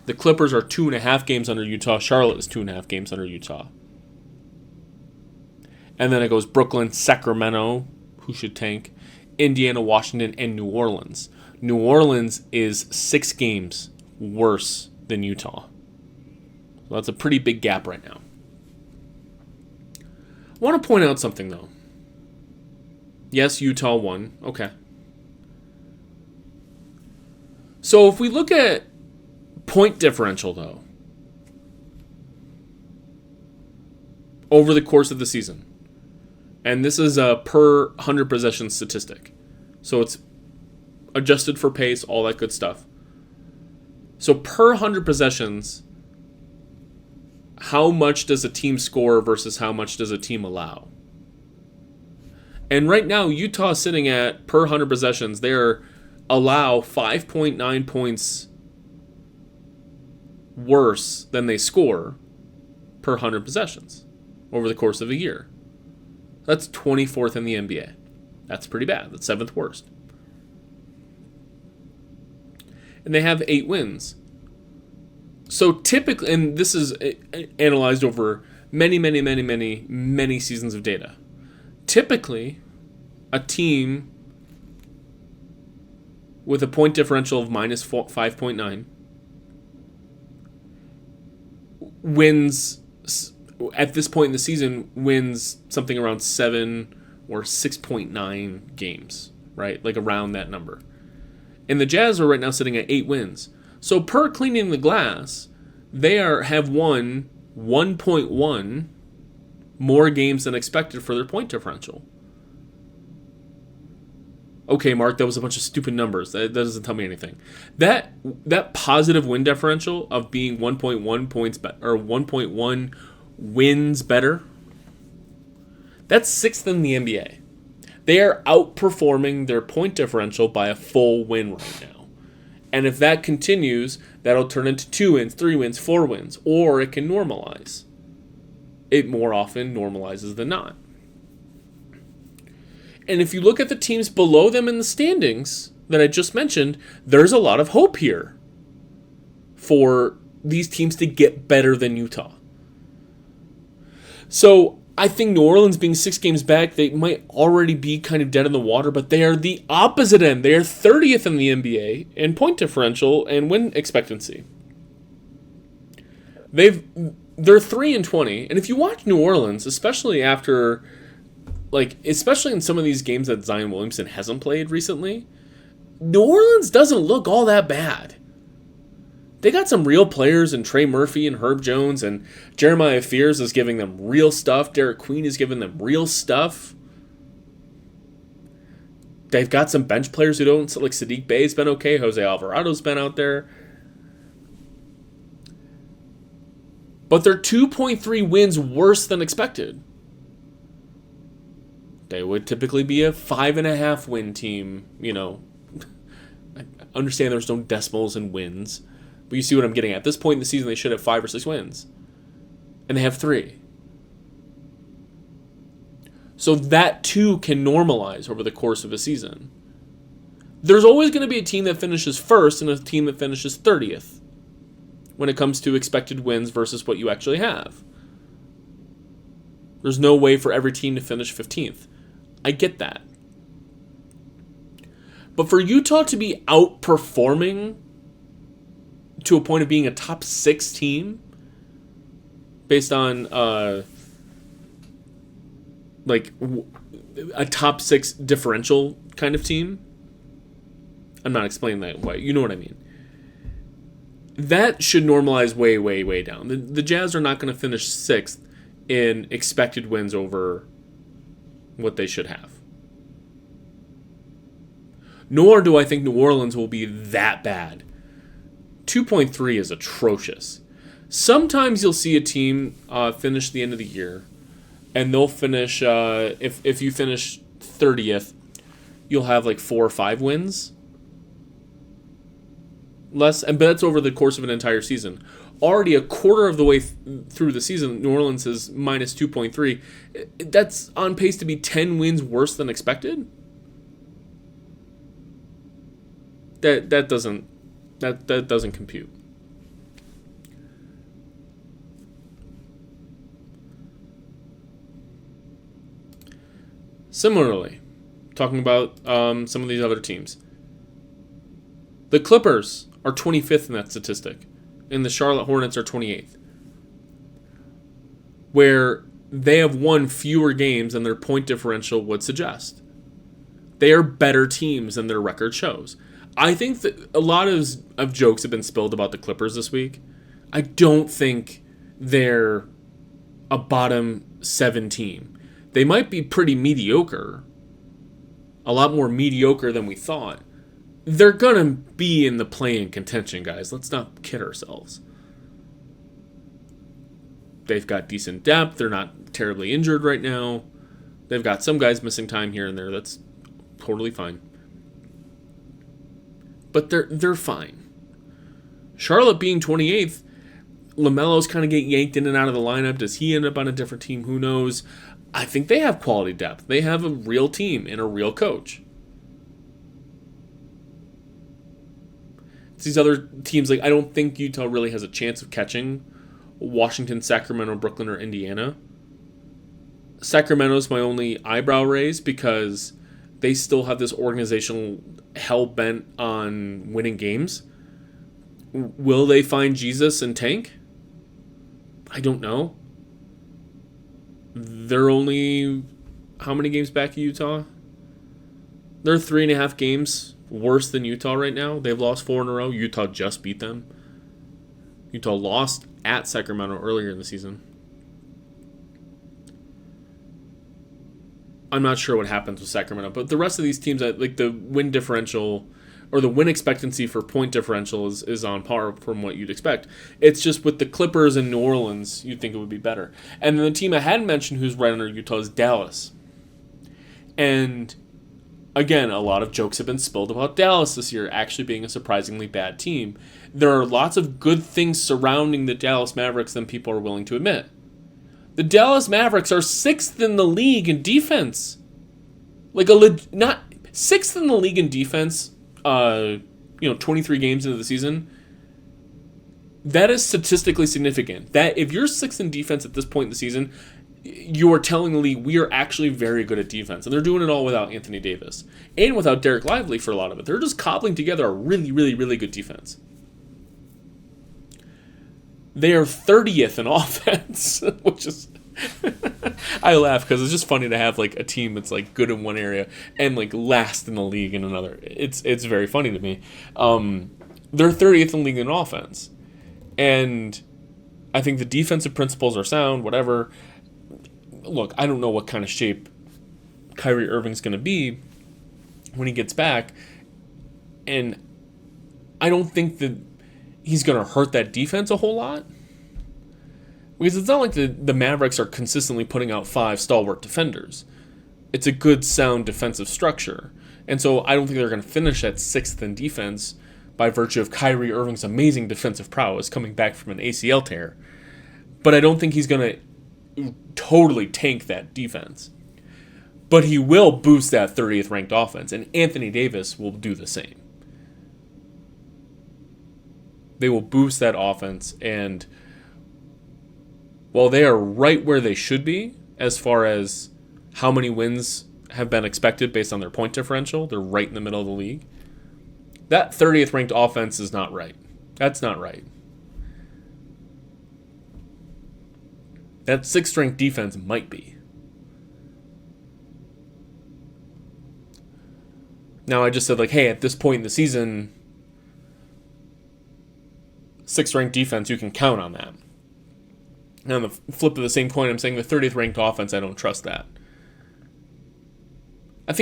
The Clippers are 2.5 games under Utah. Charlotte is 2.5 games under Utah. And then it goes Brooklyn, Sacramento, who should tank, Indiana, Washington, and New Orleans. New Orleans is 6 games worse than Utah. So that's a pretty big gap right now. I want to point out something, though. Yes, Utah won. Okay. So if we look at point differential, though, over the course of the season, and this is a per 100 possession statistic, so it's adjusted for pace, all that good stuff. So per 100 possessions, how much does a team score versus how much does a team allow? And right now, Utah is sitting at, per 100 possessions, they allow 5.9 points worse than they score per 100 possessions over the course of a year. That's 24th in the NBA. That's pretty bad. That's 7th worst. And they have 8 wins. So typically, and this is analyzed over many seasons of data. Typically, a team with a point differential of minus 5.9 wins, at this point in the season, wins something around 7 or 6.9 games, right? Like around that number. And the Jazz are right now sitting at 8 wins. So per cleaning the glass, they have won 1.1 more games than expected for their point differential. Okay, Mark, that was a bunch of stupid numbers. That doesn't tell me anything. That positive win differential of being 1.1 points or 1.1 wins better, that's 6th in the NBA. They are outperforming their point differential by a full win right now. And if that continues, that'll turn into 2 wins, 3 wins, 4 wins, or it can normalize. It more often normalizes than not. And if you look at the teams below them in the standings that I just mentioned, there's a lot of hope here for these teams to get better than Utah. So I think New Orleans being 6 games back, they might already be kind of dead in the water, but they are the opposite end. They are 30th in the NBA in point differential and win expectancy. They're 3-20, and if you watch New Orleans, especially in some of these games that Zion Williamson hasn't played recently, New Orleans doesn't look all that bad. They got some real players in Trey Murphy and Herb Jones, and Jeremiah Fears is giving them real stuff. Derek Queen is giving them real stuff. They've got some bench players who don't, like Sadiq Bey's been okay. Jose Alvarado's been out there. But they're 2.3 wins worse than expected. They would typically be a 5.5 win team, I understand there's no decimals in wins, but you see what I'm getting at. At this point in the season, they should have 5 or 6 wins. And they have 3. So that too can normalize over the course of a season. There's always going to be a team that finishes first and a team that finishes 30th when it comes to expected wins versus what you actually have. There's no way for every team to finish 15th. I get that. But for Utah to be outperforming to a point of being a top 6 team based on a top 6 differential kind of team, I'm not explaining that way. You know what I mean. That should normalize way down. The Jazz are not going to finish 6th in expected wins over what they should have. Nor do I think New Orleans will be that bad. 2.3 is atrocious. Sometimes you'll see a team finish the end of the year, and they'll finish, if you finish 30th, you'll have like 4 or 5 wins. Less, but that's over the course of an entire season. Already a quarter of the way through the season, New Orleans is minus 2.3. That's on pace to be 10 wins worse than expected. That doesn't compute. Similarly, talking about some of these other teams, the Clippers are 25th in that statistic, and the Charlotte Hornets are 28th, where they have won fewer games than their point differential would suggest. They are better teams than their record shows. I think that a lot of jokes have been spilled about the Clippers this week. I don't think they're a bottom 7 team. They might be pretty mediocre. A lot more mediocre than we thought. They're going to be in the play-in contention, guys. Let's not kid ourselves. They've got decent depth. They're not terribly injured right now. They've got some guys missing time here and there. That's totally fine. But they're fine. Charlotte being 28th, LaMelo's kind of getting yanked in and out of the lineup. Does he end up on a different team? Who knows? I think they have quality depth. They have a real team and a real coach. It's these other teams, like I don't think Utah really has a chance of catching Washington, Sacramento, Brooklyn, or Indiana. Sacramento's my only eyebrow raise because they still have this organizational hell-bent on winning games. Will they find Jesus and tank? I don't know. They're only how many games back at Utah? They're 3.5 games worse than Utah right now. They've lost 4 in a row. Utah just beat them. Utah lost at Sacramento earlier in the season. I'm not sure what happens with Sacramento, but the rest of these teams, like the win differential or the win expectancy for point differential is on par from what you'd expect. It's just with the Clippers and New Orleans, you'd think it would be better. And then the team I hadn't mentioned who's right under Utah is Dallas. And again, a lot of jokes have been spilled about Dallas this year actually being a surprisingly bad team. There are lots of good things surrounding the Dallas Mavericks than people are willing to admit. The Dallas Mavericks are 6th in the league in defense. Not 6th in the league in defense, 23 games into the season. That is statistically significant. That if you're 6th in defense at this point in the season, you are telling the league we are actually very good at defense. And they're doing it all without Anthony Davis. And without Derek Lively for a lot of it. They're just cobbling together a really, really, really good defense. They are 30th in offense, which is... I laugh because it's just funny to have like a team that's like good in one area and like last in the league in another. It's very funny to me. They're 30th in the league in offense. And I think the defensive principles are sound, whatever. Look, I don't know what kind of shape Kyrie Irving's going to be when he gets back. And I don't think that he's going to hurt that defense a whole lot. Because it's not like the Mavericks are consistently putting out 5 stalwart defenders. It's a good, sound defensive structure. And so I don't think they're going to finish at 6th in defense by virtue of Kyrie Irving's amazing defensive prowess coming back from an ACL tear. But I don't think he's going to totally tank that defense. But he will boost that 30th ranked offense, and Anthony Davis will do the same. They will boost that offense, and while they are right where they should be as far as how many wins have been expected based on their point differential, they're right in the middle of the league. That 30th ranked offense is not right. That's not right. That 6th ranked defense might be. Now I just said like, hey, at this point in the season, 6th ranked defense, you can count on that. And on the flip of the same coin, I'm saying the 30th ranked offense, I don't trust that. I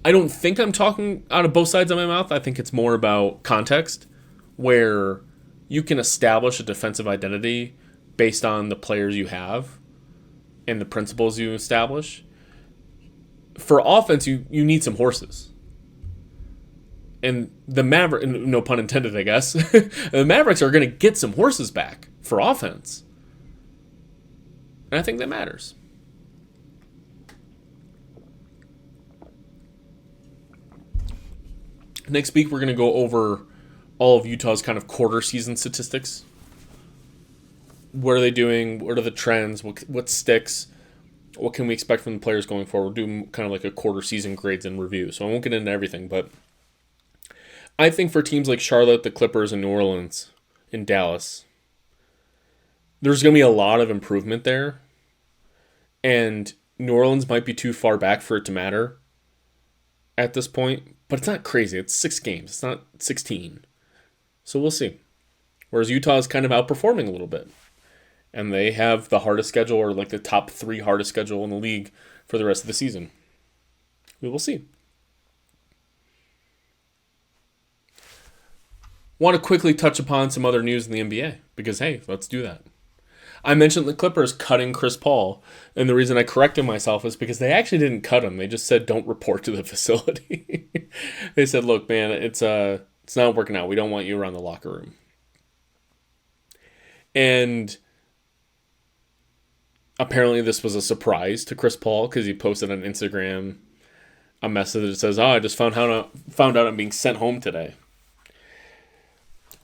don't think I'm talking out of both sides of my mouth. I think it's more about context, where you can establish a defensive identity based on the players you have and the principles you establish. For offense, you need some horses. And the Mavericks, no pun intended, I guess, the Mavericks are going to get some horses back for offense. And I think that matters. Next week, we're going to go over all of Utah's kind of quarter season statistics. What are they doing? What are the trends? What sticks? What can we expect from the players going forward? We'll do kind of like a quarter season grades and review. So I won't get into everything, but I think for teams like Charlotte, the Clippers, and New Orleans, and Dallas, there's going to be a lot of improvement there. And New Orleans might be too far back for it to matter at this point, but it's not crazy. It's 6 games. It's not 16. So we'll see. Whereas Utah is kind of outperforming a little bit. And they have the hardest schedule, or like the top 3 hardest schedule in the league for the rest of the season. We will see. Want to quickly touch upon some other news in the NBA, because hey, let's do that. I mentioned the Clippers cutting Chris Paul, and the reason I corrected myself is because they actually didn't cut him. They just said don't report to the facility. They said, look, man, it's not working out. We don't want you around the locker room. And apparently this was a surprise to Chris Paul because he posted on Instagram a message that says, I just found out I'm being sent home today.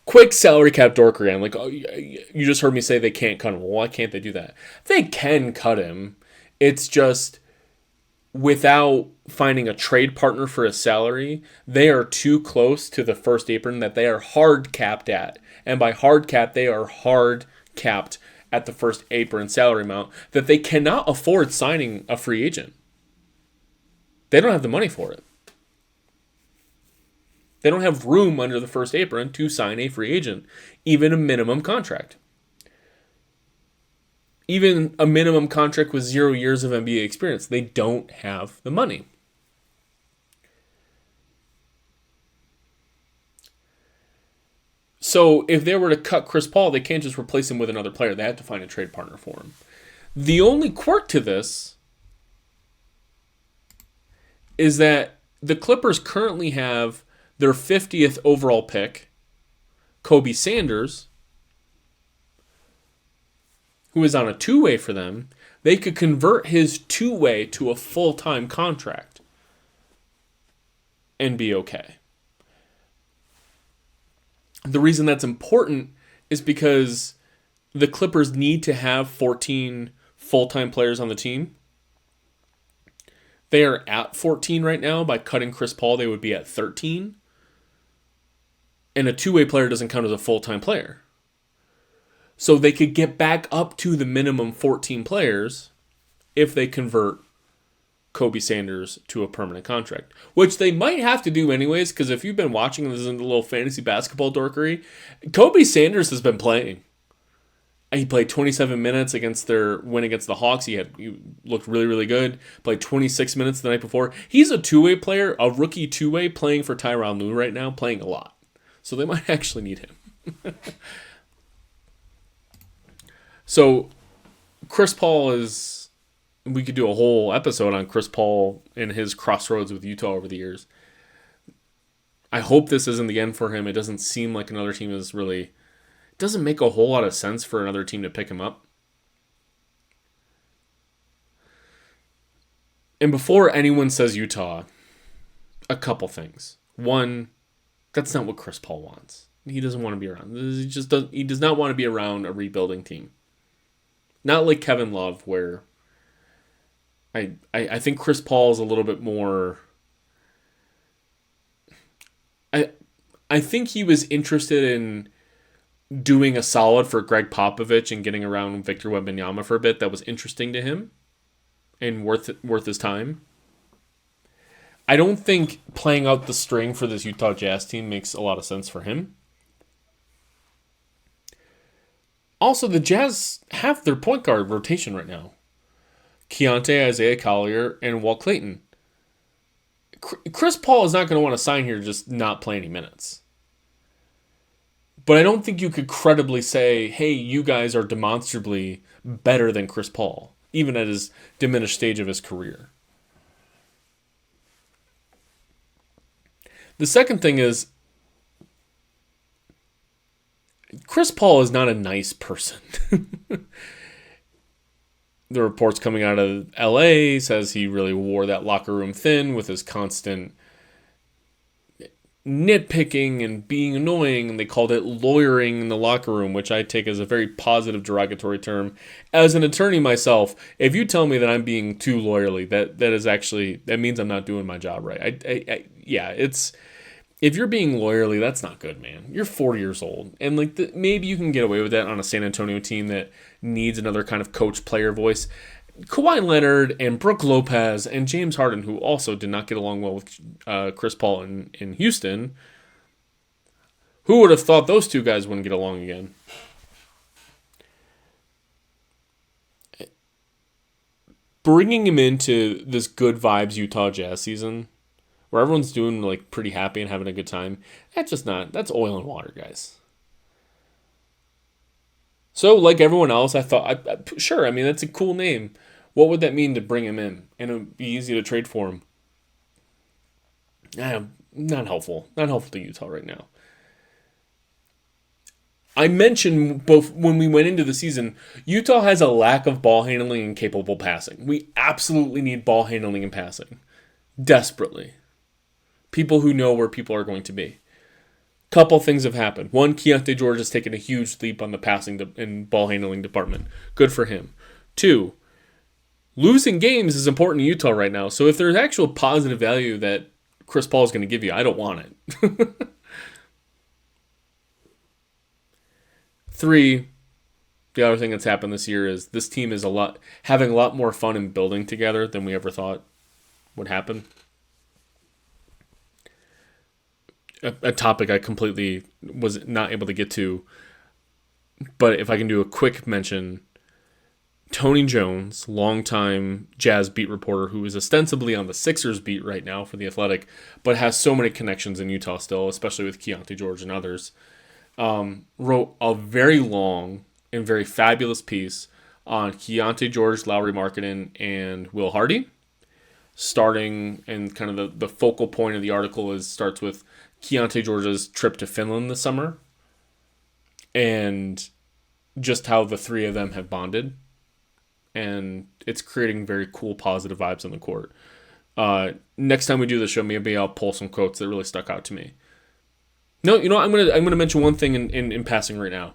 Quick salary cap dorkery. I'm like, oh, you just heard me say they can't cut him. Well, why can't they do that? They can cut him. It's just without finding a trade partner for his salary, they are too close to the first apron that they are hard capped at. And by hard cap, they are hard capped at the first apron salary amount that they cannot afford signing a free agent. They don't have the money for it. They don't have room under the first apron to sign a free agent, even a minimum contract. Even a minimum contract with 0 years of NBA experience. They don't have the money. So if they were to cut Chris Paul, they can't just replace him with another player. They have to find a trade partner for him. The only quirk to this is that the Clippers currently have their 50th overall pick, Kobe Sanders, who is on a two-way for them. They could convert his two-way to a full-time contract and be okay. The reason that's important is because the Clippers need to have 14 full-time players on the team. They are at 14 right now. By cutting Chris Paul, they would be at 13. And a two-way player doesn't count as a full-time player. So they could get back up to the minimum 14 players if they convert Kobe Sanders to a permanent contract. Which they might have to do anyways, because if you've been watching this in a little fantasy basketball dorkery, Kobe Sanders has been playing. He played 27 minutes against their win against the Hawks. He looked really, really good. Played 26 minutes the night before. He's a two-way player, a rookie two-way, playing for Tyronn Lue right now, playing a lot. So they might actually need him. So Chris Paul is... We could do a whole episode on Chris Paul and his crossroads with Utah over the years. I hope this isn't the end for him. It doesn't seem like another team is really... It doesn't make a whole lot of sense for another team to pick him up. And before anyone says Utah, a couple things. One, that's not what Chris Paul wants. He doesn't want to be around. He does not want to be around a rebuilding team. Not like Kevin Love, where I think Chris Paul is a little bit more... I think he was interested in doing a solid for Greg Popovich and getting around Victor Wembanyama for a bit. That was interesting to him and worth his time. I don't think playing out the string for this Utah Jazz team makes a lot of sense for him. Also, the Jazz have their point guard rotation right now. Keontae, Isaiah Collier, and Walt Clayton. Chris Paul is not going to want to sign here to just not play any minutes. But I don't think you could credibly say, hey, you guys are demonstrably better than Chris Paul, even at his diminished stage of his career. The second thing is, Chris Paul is not a nice person. The reports coming out of LA says he really wore that locker room thin with his constant nitpicking and being annoying, and they called it lawyering in the locker room, which I take as a very positive derogatory term. As an attorney myself, if you tell me that I'm being too lawyerly, that means I'm not doing my job right. It's... If you're being lawyerly, that's not good, man. You're 40 years old. And maybe you can get away with that on a San Antonio team that needs another kind of coach-player voice. Kawhi Leonard and Brook Lopez and James Harden, who also did not get along well with Chris Paul in Houston. Who would have thought those two guys wouldn't get along again? Bringing him into this good vibes Utah Jazz season, where everyone's doing like pretty happy and having a good time, that's oil and water, guys. So, like everyone else, I thought, sure, I mean, that's a cool name. What would that mean to bring him in? And it would be easy to trade for him. Not helpful. Not helpful to Utah right now. I mentioned both when we went into the season, Utah has a lack of ball handling and capable passing. We absolutely need ball handling and passing. Desperately. People who know where people are going to be. Couple things have happened. One, Keontae George has taken a huge leap on the passing and ball handling department. Good for him. Two, losing games is important to Utah right now. So if there's actual positive value that Chris Paul is going to give you, I don't want it. Three, the other thing that's happened this year is this team is having a lot more fun in building together than we ever thought would happen. A topic I completely was not able to get to, but if I can do a quick mention, Tony Jones, longtime Jazz beat reporter who is ostensibly on the Sixers beat right now for The Athletic, but has so many connections in Utah still, especially with Keontae George and others, wrote a very long and very fabulous piece on Keontae George, Lauri Markkanen, and Will Hardy. Starting, and kind of the focal point of the article starts with Keontae George's trip to Finland this summer and just how the three of them have bonded. And it's creating very cool, positive vibes on the court. Next time we do the show, maybe I'll pull some quotes that really stuck out to me. No, you know, I'm gonna mention one thing in passing right now.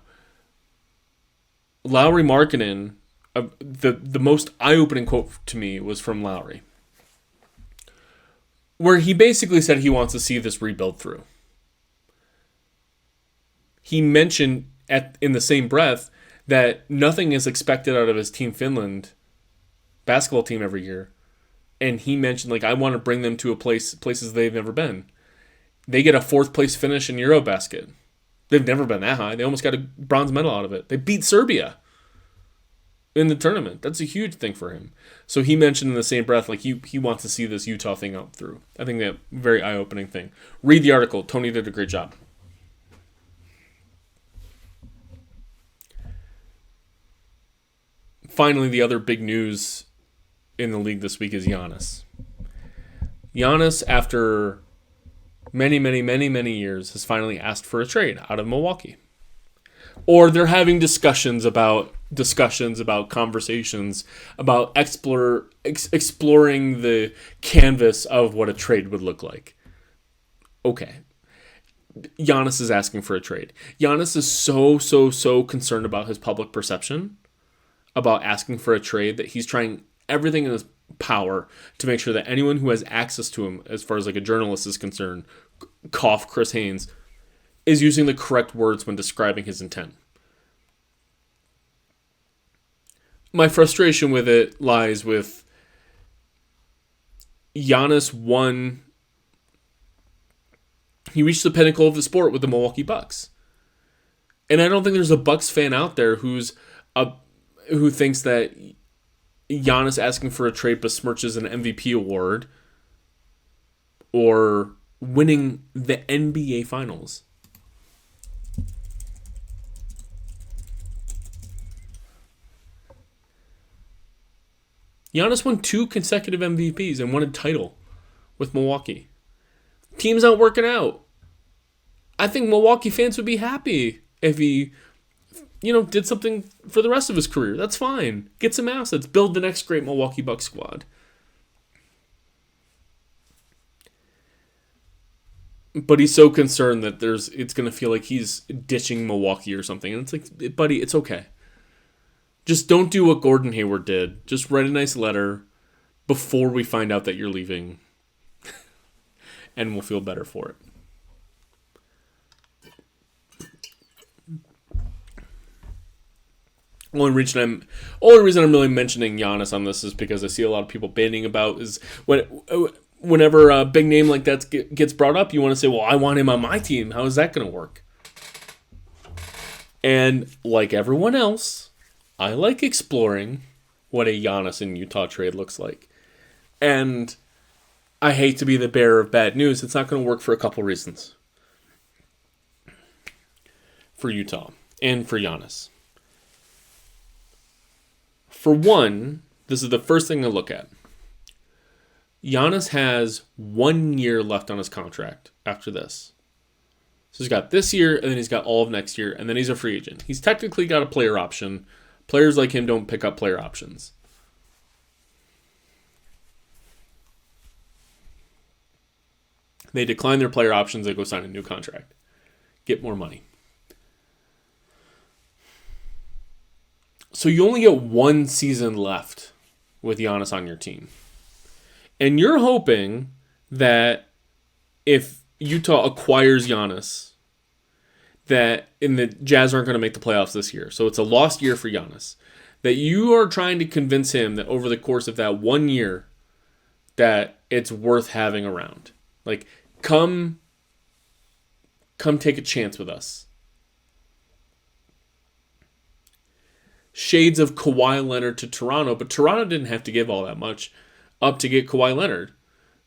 Lauri Markkanen, the most eye-opening quote to me was from Lauri, where he basically said he wants to see this rebuild through. He mentioned in the same breath that nothing is expected out of his Team Finland basketball team every year. And he mentioned, like, I want to bring them to places they've never been. They get a 4th place finish in Eurobasket. They've never been that high. They almost got a bronze medal out of it. They beat Serbia in the tournament. That's a huge thing for him. So he mentioned in the same breath, like, he wants to see this Utah thing out through. I think that very eye-opening thing. Read the article. Tony did a great job. Finally, the other big news in the league this week is Giannis. Giannis, after many, many, many, many years, has finally asked for a trade out of Milwaukee. Or they're having discussions about conversations about exploring the canvas of what a trade would look like. Okay. Giannis is asking for a trade. Giannis is so concerned about his public perception about asking for a trade that he's trying everything in his power to make sure that anyone who has access to him, as far as like a journalist is concerned, cough Chris Haynes, is using the correct words when describing his intent. My frustration with it lies with Giannis he reached the pinnacle of the sport with the Milwaukee Bucks. And I don't think there's a Bucks fan out there who thinks that Giannis asking for a trade besmirches an MVP award or winning the NBA Finals. Giannis won 2 consecutive MVPs and won a title with Milwaukee. Team's not working out. I think Milwaukee fans would be happy if he, did something for the rest of his career. That's fine. Get some assets. Build the next great Milwaukee Bucks squad. But he's so concerned that it's going to feel like he's ditching Milwaukee or something. And it's like, buddy, it's okay. Just don't do what Gordon Hayward did. Just write a nice letter before we find out that you're leaving. And we'll feel better for it. Only reason I'm really mentioning Giannis on this is because I see a lot of people banning about is whenever a big name like that gets brought up, you want to say, well, I want him on my team. How is that going to work? And like everyone else, I like exploring what a Giannis in Utah trade looks like. And I hate to be the bearer of bad news. It's not going to work for a couple reasons. For Utah and for Giannis. For one, this is the first thing I look at. Giannis has 1 year left on his contract after this. So he's got this year, and then he's got all of next year, and then he's a free agent. He's technically got a player option. Players like him don't pick up player options. They decline their player options, they go sign a new contract. Get more money. So you only get 1 season left with Giannis on your team. And you're hoping that if Utah acquires Giannis, that the Jazz aren't going to make the playoffs this year. So it's a lost year for Giannis. That you are trying to convince him that over the course of that 1 year, that it's worth having around. Like, come take a chance with us. Shades of Kawhi Leonard to Toronto, but Toronto didn't have to give all that much up to get Kawhi Leonard.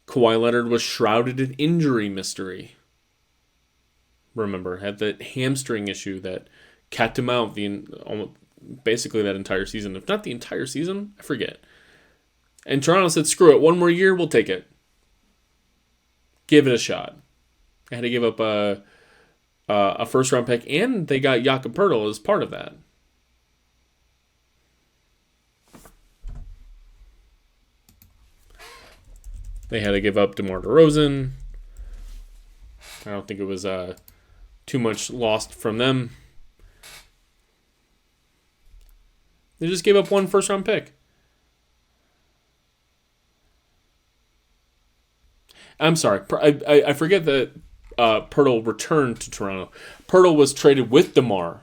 Kawhi Leonard was shrouded in injury mystery. Remember, had that hamstring issue that kept him out basically that entire season. If not the entire season, I forget. And Toronto said, screw it, 1 more year, we'll take it. Give it a shot. I had to give up a first-round pick, and they got Jakob Poeltl as part of that. They had to give up DeMar DeRozan. I don't think it was too much lost from them. They just gave up 1 first-round pick. I'm sorry. I forget that Poeltl returned to Toronto. Poeltl was traded with DeMar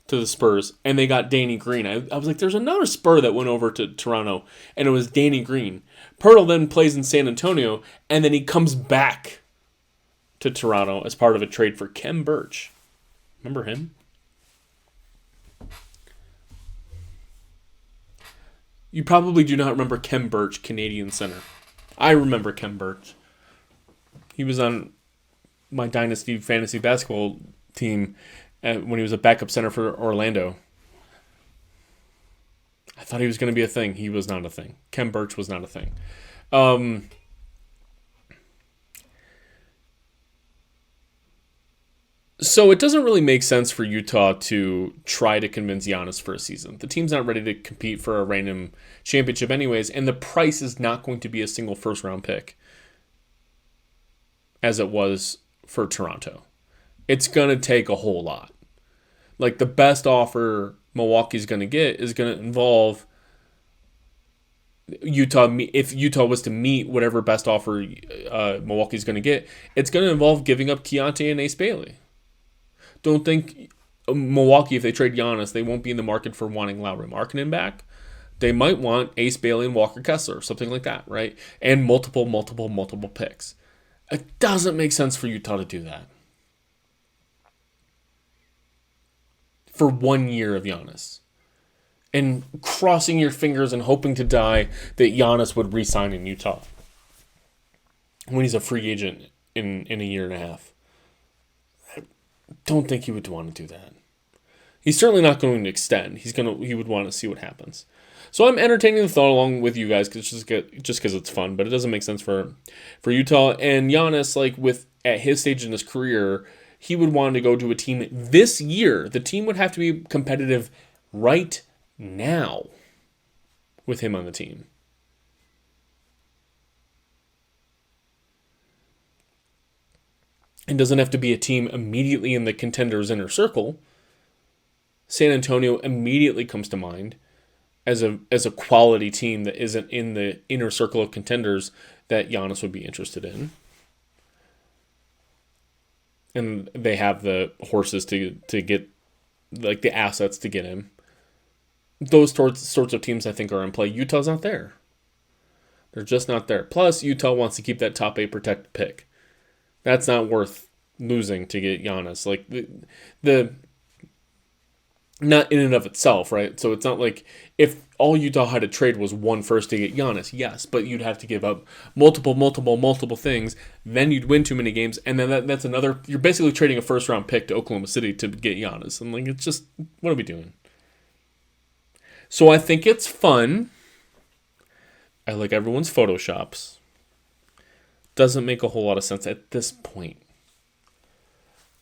to the Spurs, and they got Danny Green. I was like, there's another Spur that went over to Toronto, and it was Danny Green. Poeltl then plays in San Antonio, and then he comes back to Toronto as part of a trade for Khem Birch. Remember him? You probably do not remember Khem Birch, Canadian center. I remember Khem Birch. He was on my Dynasty fantasy basketball team when he was a backup center for Orlando. I thought he was going to be a thing. He was not a thing. Khem Birch was not a thing. So it doesn't really make sense for Utah to try to convince Giannis for a season. The team's not ready to compete for a random championship anyways, and the price is not going to be a single first-round pick as it was for Toronto. It's going to take a whole lot. Like, the best offer Milwaukee's going to get is going to involve Utah. If Utah was to meet whatever best offer Milwaukee's going to get, it's going to involve giving up Keontae and Ace Bailey. Don't think Milwaukee, if they trade Giannis, they won't be in the market for wanting Lauri Markkanen back. They might want Ace Bailey and Walker Kessler, something like that, right? And multiple picks. It doesn't make sense for Utah to do that for 1 year of Giannis. And crossing your fingers and hoping to die that Giannis would re-sign in Utah when he's a free agent in a year and a half. I don't think he would want to do that. He's certainly not going to extend. He would want to see what happens. So I'm entertaining the thought along with you guys just because it's fun, but it doesn't make sense for Utah. And Giannis, at his stage in his career, he would want to go to a team this year. The team would have to be competitive right now with him on the team. It doesn't have to be a team immediately in the contenders' inner circle. San Antonio immediately comes to mind as a quality team that isn't in the inner circle of contenders that Giannis would be interested in. And they have the horses to get, the assets to get him. those sorts of teams I think are in play. Utah's not there. They're just not there. Plus, Utah wants to keep that top 8 protected pick. That's not worth losing to get Giannis. Like the not in and of itself, right? So it's not like if all Utah had to trade was one first to get Giannis, yes, but you'd have to give up multiple things. Then you'd win too many games, and then that's another. You're basically trading a first round pick to Oklahoma City to get Giannis. And like, it's just, what are we doing? So I think it's fun. I like everyone's photoshops. Doesn't make a whole lot of sense at this point.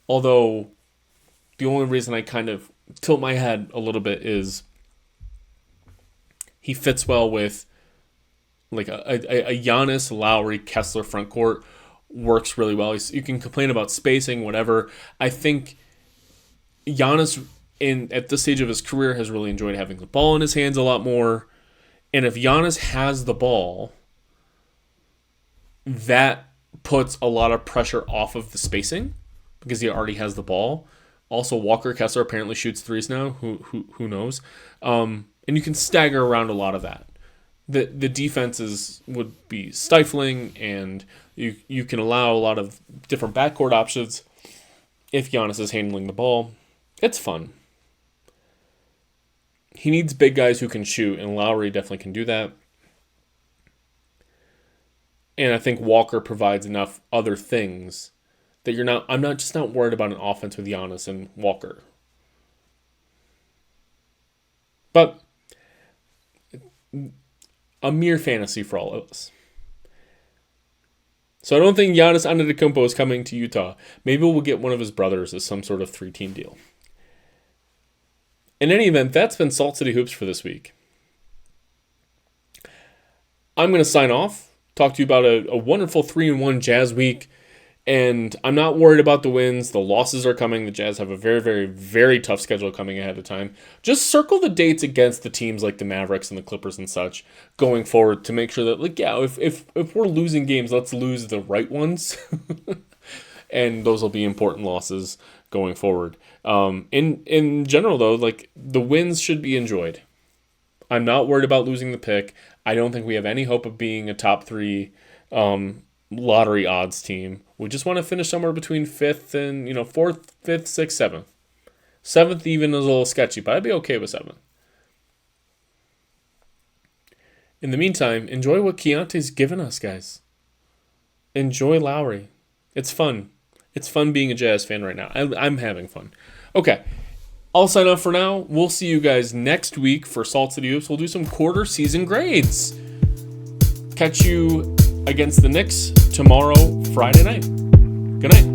Although, the only reason I kind of tilt my head a little bit is he fits well with like a Giannis, Lowry, Kessler front court. Works really well. You can complain about spacing, whatever. I think Giannis, at this stage of his career, has really enjoyed having the ball in his hands a lot more. And if Giannis has the ball, that puts a lot of pressure off of the spacing because he already has the ball. Also, Walker Kessler apparently shoots threes now. Who knows? And you can stagger around a lot of that. The defenses would be stifling, and you can allow a lot of different backcourt options if Giannis is handling the ball. It's fun. He needs big guys who can shoot, and Lowry definitely can do that. And I think Walker provides enough other things that I'm not worried about an offense with Giannis and Walker. But a mere fantasy for all of us. So I don't think Giannis Antetokounmpo is coming to Utah. Maybe we'll get one of his brothers as some sort of 3-team deal. In any event, that's been Salt City Hoops for this week. I'm going to sign off, talk to you about a wonderful 3-1 Jazz week, and I'm not worried about the wins. The losses are coming. The Jazz have a very, very, very tough schedule coming ahead of time. Just circle the dates against the teams like the Mavericks and the Clippers and such going forward to make sure that, like, yeah, if we're losing games, let's lose the right ones. And those will be important losses going forward. In general, though, like, the wins should be enjoyed. I'm not worried about losing the pick. I don't think we have any hope of being a top 3 lottery odds team. We just want to finish somewhere between 5th and 4th, 5th, 6th, 7th. 7th even is a little sketchy, but I'd be okay with 7th. In the meantime, enjoy what Keontae's given us, guys. Enjoy Lowry. It's fun. It's fun being a Jazz fan right now. I'm having fun. Okay, I'll sign off for now. We'll see you guys next week for Salt City Hoops. We'll do some quarter season grades. Catch you against the Knicks tomorrow, Friday night. Good night.